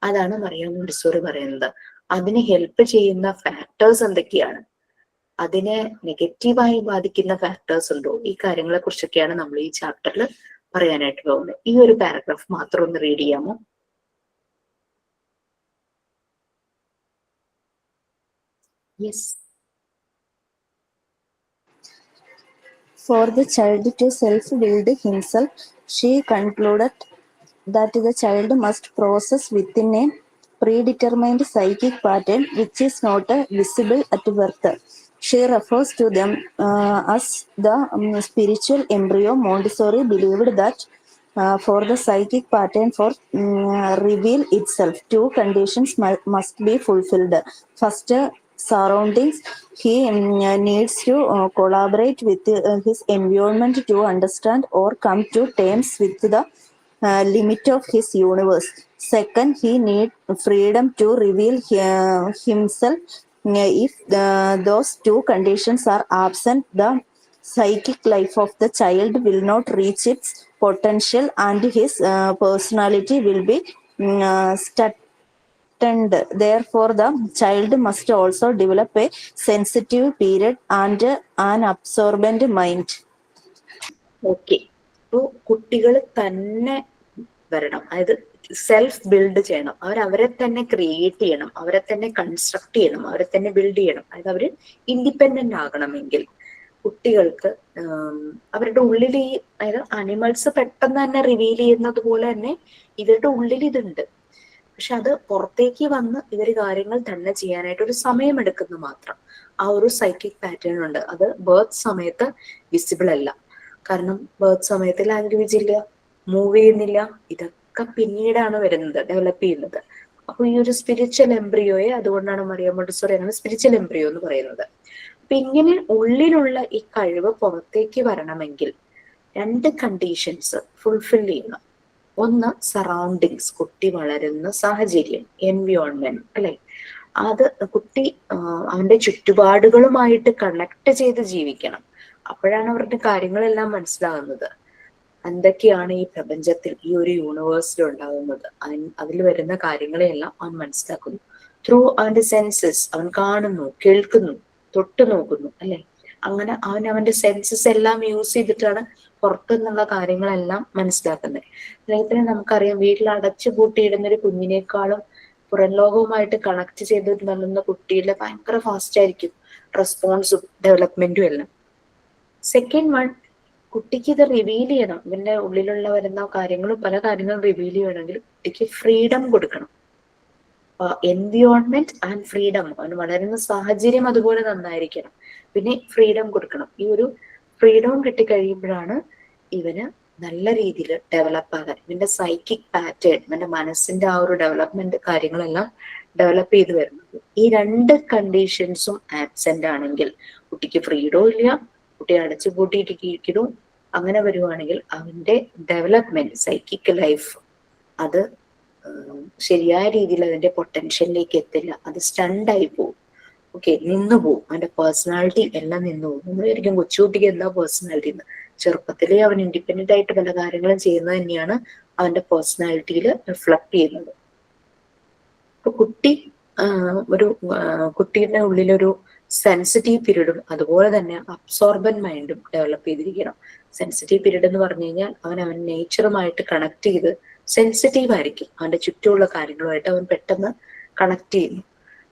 അതാണ് മറിയ മോntessori പറയുന്നത്. അതിന് ഹെൽപ്പ് ചെയ്യുന്ന ഫാക്ടേഴ്സ് എന്തൊക്കെയാണ്, അതിനെ നെഗറ്റീവായി ബാധിക്കുന്ന ഫാക്ടേഴ്സ് ഉണ്ടോ, ഈ കാര്യങ്ങളെ കുറിച്ചൊക്കെയാണ് നമ്മൾ ഈ ചാപ്റ്ററിൽ പറയാനായിട്ട് പോകുന്നത്. ഈ ഒരു പാരഗ്രാഫ് മാത്രം ഒന്ന് റീഡ് ചെയ്യാമോ? Yes. For the child to self-willed himself, she concluded that the child must process within a predetermined psychic pattern which is not visible at birth. She refers to them as the spiritual embryo. Montessori believed that for the psychic pattern for reveal itself, two conditions must be fulfilled. First, surroundings. He needs to collaborate with his environment to understand or come to terms with the limit of his universe. Second, he needs freedom to reveal himself. If those two conditions are absent, the psychic life of the child will not reach its potential and his personality will be stunted. Therefore, the child must also develop a sensitive period and an absorbent mind. Okay, അപ്പോ കുട്ടികൾ തന്നെ വരണം, അതായത് self build ചെയ്യണം, അവരെ തന്നെ create ചെയ്യണം, അവരെ തന്നെ കൺസ്ട്രക്ട് ചെയ്യണം, അവരെ തന്നെ ബിൽഡ് ചെയ്യണം. അതായത് അവര് ഇൻഡിപെൻഡന്റ് ആകണമെങ്കിൽ കുട്ടികൾക്ക് അവരുടെ ഉള്ളിൽ ഈ, അതായത് അനിമൽസ് പെട്ടെന്ന് തന്നെ റിവീൽ ചെയ്യുന്നത് പോലെ തന്നെ ഇവരുടെ ഉള്ളിൽ ഇതുണ്ട്. പക്ഷെ അത് പുറത്തേക്ക് വന്ന് ഇവര് കാര്യങ്ങൾ തന്നെ ചെയ്യാനായിട്ട് ഒരു സമയമെടുക്കുന്നു മാത്രം. ആ ഒരു സൈക്കിക് പാറ്റേൺ ഉണ്ട്, അത് ബർത്ത് സമയത്ത് വിസിബിൾ അല്ല. കാരണം ബർത്ത് സമയത്ത് ലാംഗ്വേജ് ഇല്ല, മൂവ് ചെയ്യുന്നില്ല, ഇതൊക്കെ പിന്നീടാണ് വരുന്നത്, ഡെവലപ്പ് ചെയ്യുന്നത്. അപ്പൊ ഈ ഒരു സ്പിരിച്വൽ എംബ്രിയോയെ അതുകൊണ്ടാണ് മറിയ മോണ്ടിസോറി അങ്ങനെ സ്പിരിച്വൽ എംബ്രിയോ എന്ന് പറയുന്നത്. അപ്പൊ ഇങ്ങനെ ഉള്ളിലുള്ള ഈ കഴിവ് പുറത്തേക്ക് വരണമെങ്കിൽ രണ്ട് കണ്ടീഷൻസ് ഫുൾഫിൽ ചെയ്യണം. ഒന്ന്, സറൗണ്ടിങ്സ്, കുട്ടി വളരുന്ന സാഹചര്യം, എൻവിയോൺമെന്റ് അല്ലെ, അത് കുട്ടി അവന്റെ ചുറ്റുപാടുകളുമായിട്ട് കണക്ട് ചെയ്ത് ജീവിക്കണം. അപ്പോഴാണ് അവരുടെ കാര്യങ്ങളെല്ലാം മനസ്സിലാകുന്നത്. എന്തൊക്കെയാണ് ഈ പ്രപഞ്ചത്തിൽ, ഈ ഒരു യൂണിവേഴ്സിൽ ഉണ്ടാകുന്നത്, അതിൽ വരുന്ന കാര്യങ്ങളെയെല്ലാം അവൻ മനസ്സിലാക്കുന്നു. ത്രൂ അവന്റെ സെൻസസ്, അവൻ കാണുന്നു, കേൾക്കുന്നു, തൊട്ടു നോക്കുന്നു അല്ലെ. അങ്ങനെ അവന്റെ സെൻസസ് എല്ലാം യൂസ് ചെയ്തിട്ടാണ് പുറത്തുനിന്നുള്ള കാര്യങ്ങളെല്ലാം മനസ്സിലാക്കുന്നത്. അദ്ദേഹത്തിന് നമുക്കറിയാം, വീട്ടിൽ അടച്ചു പൂട്ടിയിടുന്ന ഒരു കുഞ്ഞിനേക്കാളും പുറം ലോകവുമായിട്ട് കണക്ട് ചെയ്ത് നൽകുന്ന കുട്ടിയുടെ ഭയങ്കര ഫാസ്റ്റ് ആയിരിക്കും റെസ്പോൺസും ഡെവലപ്മെന്റും എല്ലാം. സെക്കൻഡ് വൺ, കുട്ടിക്ക് ഇത് റിവീൽ ചെയ്യണം. ഇവന്റെ ഉള്ളിലുള്ള വരുന്ന കാര്യങ്ങളും പല കാര്യങ്ങളും റിവീൽ ചെയ്യണമെങ്കിൽ കുട്ടിക്ക് ഫ്രീഡം കൊടുക്കണം. എൻവിയോൺമെന്റ് ആൻഡ് ഫ്രീഡം, അവന് വളരുന്ന സാഹചര്യം അതുപോലെ നന്നായിരിക്കണം. പിന്നെ ഫ്രീഡം കൊടുക്കണം. ഈ ഒരു ഫ്രീഡം കിട്ടിക്കഴിയുമ്പോഴാണ് ഇവന് നല്ല രീതിയിൽ ഡെവലപ്പ് ആകാൻ, ഇവന്റെ സൈക്കിക് പാറ്റേൺ, ഇവന്റെ മനസ്സിന്റെ ആ ഒരു ഡെവലപ്മെന്റ് കാര്യങ്ങളെല്ലാം ഡെവലപ്പ് ചെയ്ത് വരുന്നത്. ഈ രണ്ട് കണ്ടീഷൻസും ആബ്സെന്റ് ആണെങ്കിൽ കുട്ടിക്ക് ഫ്രീഡവും ഇല്ല, കുട്ടി അടച്ചു പൂട്ടിയിട്ടിരിക്കുന്നു. അങ്ങനെ വരുവാണെങ്കിൽ അവന്റെ ഡെവലപ്മെന്റ്, സൈക്കിക് ലൈഫ് അത് ശരിയായ രീതിയിൽ അതിന്റെ പൊട്ടൻഷ്യലിലേക്ക് എത്തില്ല, അത് സ്റ്റണ്ടായി പോകും. ഓക്കെ, നിന്നു പോകും, അവന്റെ പേഴ്സണാലിറ്റി എല്ലാം നിന്നു പോകും. നമ്മളായിരിക്കും കൊച്ചുകുട്ടിക്ക് എന്താ പേഴ്സണാലിറ്റി എന്ന്. ചെറുപ്പത്തിലേ അവൻ ഇൻഡിപെൻഡന്റ് ആയിട്ട് പല കാര്യങ്ങളും ചെയ്യുന്നത് തന്നെയാണ് അവന്റെ പേഴ്സണാലിറ്റിയിൽ റിഫ്ലക്ട് ചെയ്യുന്നത്. ഇപ്പൊ കുട്ടിയുടെ ഉള്ളിലൊരു സെൻസിറ്റീവ് പീരീഡും അതുപോലെ തന്നെ അബ്സോർബൻ മൈൻഡും ഡെവലപ്പ് ചെയ്തിരിക്കണം. സെൻസിറ്റീവ് പീരീഡ് എന്ന് പറഞ്ഞു കഴിഞ്ഞാൽ അവൻ നേച്ചറുമായിട്ട് കണക്ട് ചെയ്ത് സെൻസിറ്റീവ് ആയിരിക്കും, അവന്റെ ചുറ്റുമുള്ള കാര്യങ്ങളുമായിട്ട് അവൻ പെട്ടെന്ന് കണക്ട് ചെയ്യുന്നു.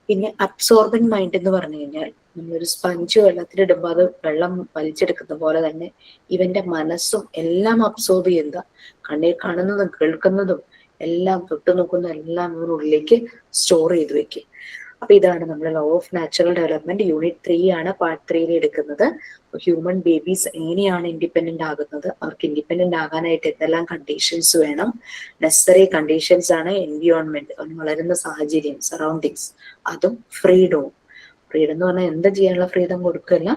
പിന്നെ അബ്സോർബൻ മൈൻഡ് എന്ന് പറഞ്ഞു കഴിഞ്ഞാൽ നമ്മളൊരു സ്പഞ്ച് വെള്ളത്തിലിടുമ്പോൾ അത് വെള്ളം വലിച്ചെടുക്കുന്ന പോലെ തന്നെ ഇവന്റെ മനസ്സും എല്ലാം അബ്സോർബ് ചെയ്യുക, കണ്ണിൽ കാണുന്നതും കേൾക്കുന്നതും എല്ലാം തൊട്ടു നോക്കുന്ന എല്ലാം ഉള്ളിലേക്ക് സ്റ്റോർ ചെയ്ത് വെക്കും. അപ്പൊ ഇതാണ് നമ്മൾ law of natural development unit 3 ആണ്, പാർട്ട് 3 എടുക്കുന്നത്. ഹ്യൂമൻ ബേബീസ് എങ്ങനെയാണ് ഇൻഡിപെൻഡന്റ് ആകുന്നത്, അവർക്ക് ഇൻഡിപെൻഡന്റ് ആകാനായിട്ട് എന്തെല്ലാം കണ്ടീഷൻസ് വേണം. നെസസറി കണ്ടീഷൻസ് ആണ് എൻവിയോൺമെന്റ്, അവന് വളരുന്ന സാഹചര്യം, സറൗണ്ടിങ്സ്, അതും ഫ്രീഡവും. ഫ്രീഡം എന്ന് പറഞ്ഞാൽ എന്താ ചെയ്യാനുള്ള ഫ്രീഡം കൊടുക്കല്ല,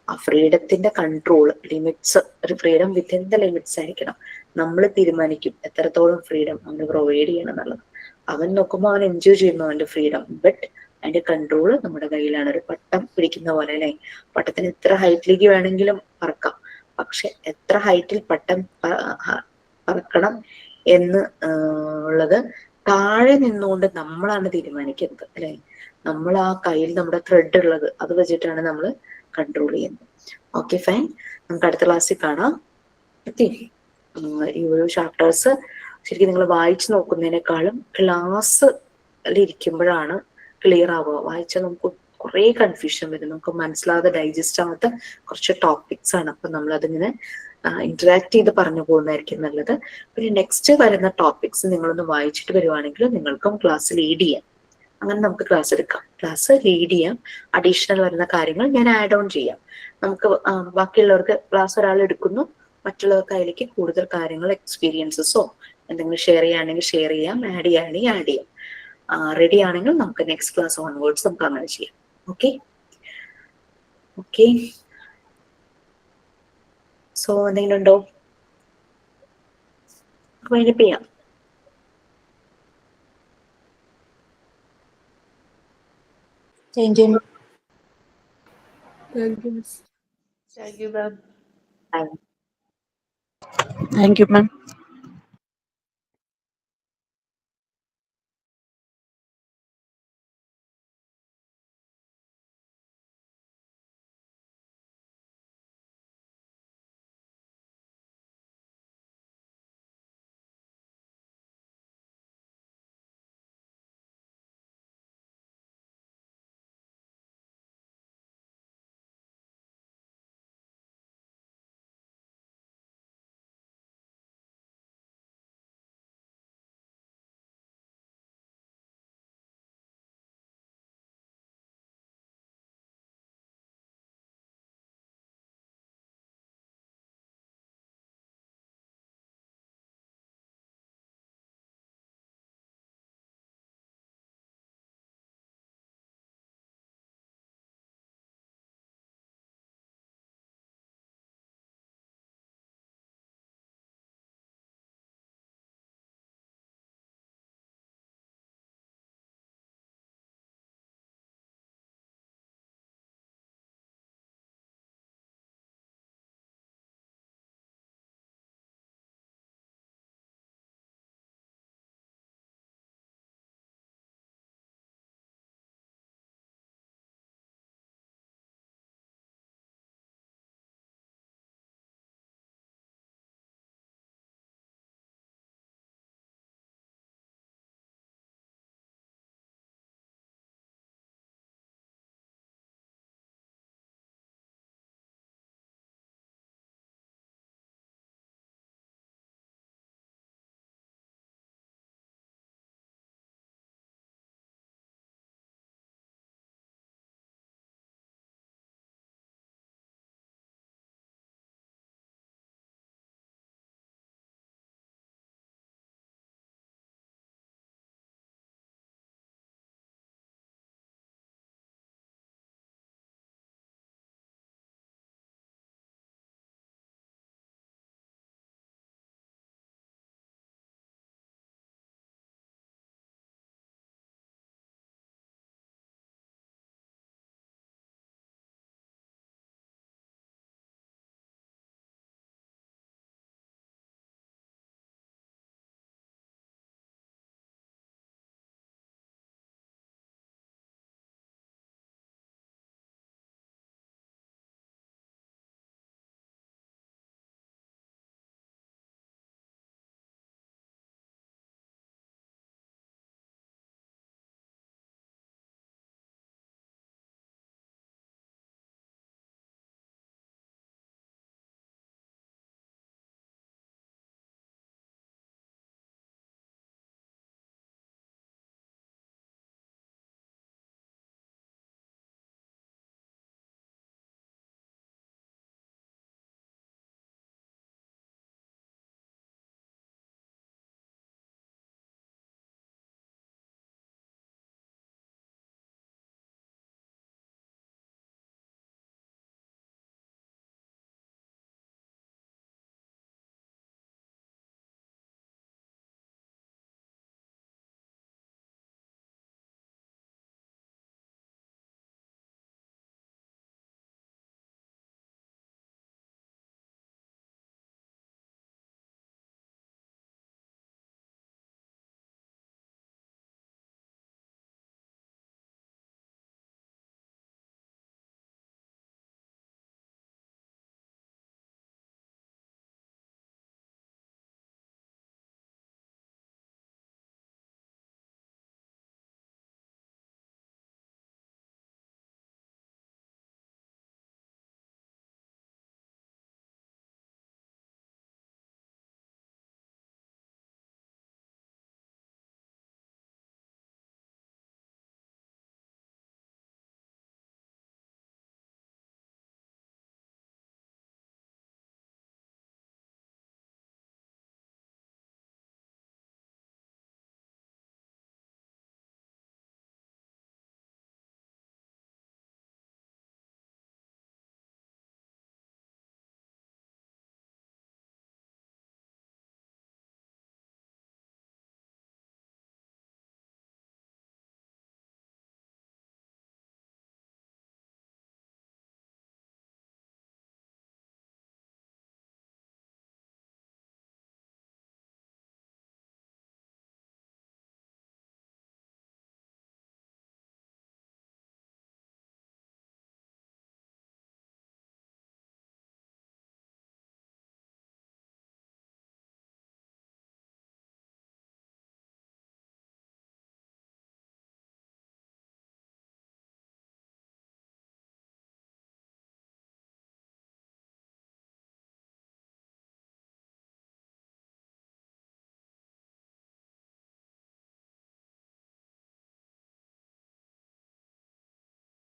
ആ ഫ്രീഡത്തിന്റെ കൺട്രോൾ, ലിമിറ്റ്സ്, ഒരു ഫ്രീഡം വിത്തിൻ ദ ലിമിറ്റ്സ് ആയിരിക്കണം. നമ്മൾ തീരുമാനിക്കും എത്രത്തോളം ഫ്രീഡം അവന് പ്രൊവൈഡ് ചെയ്യണം എന്നുള്ളത്. അവൻ നോക്കുമ്പോൾ അവൻ എൻജോയ് ചെയ്യുന്നു അവന്റെ ഫ്രീഡം, ബട്ട് അതിന്റെ കൺട്രോള് നമ്മുടെ കയ്യിലാണ്. ഒരു പട്ടം പിടിക്കുന്ന പോലെ അല്ലെ, പട്ടത്തിന് എത്ര ഹൈറ്റിലേക്ക് വേണമെങ്കിലും പറക്കാം, പക്ഷെ എത്ര ഹൈറ്റിൽ പട്ടം പറക്കണം എന്ന് ഉള്ളത് താഴെ നിന്നുകൊണ്ട് നമ്മളാണ് തീരുമാനിക്കുന്നത് അല്ലെ. നമ്മൾ ആ കയ്യിൽ നമ്മുടെ ത്രെഡ് ഉള്ളത് അത് വെച്ചിട്ടാണ് നമ്മൾ കൺട്രോൾ ചെയ്യുന്നത്. ഓക്കെ ഫൈൻ, നമുക്ക് അടുത്ത ക്ലാസ്സിൽ കാണാം. ഈ ഒരു ചാപ്റ്റേഴ്സ് ശരിക്കും നിങ്ങൾ വായിച്ചു നോക്കുന്നതിനേക്കാളും ക്ലാസ്സിൽ ഇരിക്കുമ്പോഴാണ് ക്ലിയർ ആവുക. വായിച്ചാൽ നമുക്ക് കുറെ കൺഫ്യൂഷൻ വരും, നമുക്ക് മനസ്സിലാതെ ഡൈജസ്റ്റ് ആവാത്ത കുറച്ച് ടോപ്പിക്സ് ആണ്. അപ്പൊ നമ്മൾ അതിങ്ങനെ ഇന്ററാക്ട് ചെയ്ത് പറഞ്ഞു പോകുന്നതായിരിക്കും നല്ലത്. പിന്നെ നെക്സ്റ്റ് വരുന്ന ടോപ്പിക്സ് നിങ്ങളൊന്ന് വായിച്ചിട്ട് വരുവാണെങ്കിൽ നിങ്ങൾക്കും ക്ലാസ് ലീഡ് ചെയ്യാം. അങ്ങനെ നമുക്ക് ക്ലാസ് എടുക്കാം. ക്ലാസ് ലീഡ് ചെയ്യാം. അഡീഷണൽ വരുന്ന കാര്യങ്ങൾ ഞാൻ ആഡ് ഓൺ ചെയ്യാം. നമുക്ക് ബാക്കിയുള്ളവർക്ക് ക്ലാസ് ഒരാൾ എടുക്കുന്നു, മറ്റുള്ളവർക്ക് അതിലേക്ക് കൂടുതൽ കാര്യങ്ങൾ എക്സ്പീരിയൻസസോ എന്തെങ്കിലും ഷെയർ ചെയ്യുകയാണെങ്കിൽ ഷെയർ ചെയ്യാം, ആഡ് ചെയ്യുകയാണെങ്കിൽ ആഡ് ചെയ്യാം. റെഡി ആണെങ്കിൽ നമുക്ക് നെക്സ്റ്റ് ക്ലാസ് ഓൺവേർഡ്സ് നമുക്ക് അങ്ങനെ ചെയ്യാം. Okay okay. സോ എന്തെങ്കിലും ഉണ്ടോ? വൈൻഡപ്പ് ചെയ്യാം. Thank you. Thank you, miss. Thank you, ma'am. Bye. Thank you, ma'am.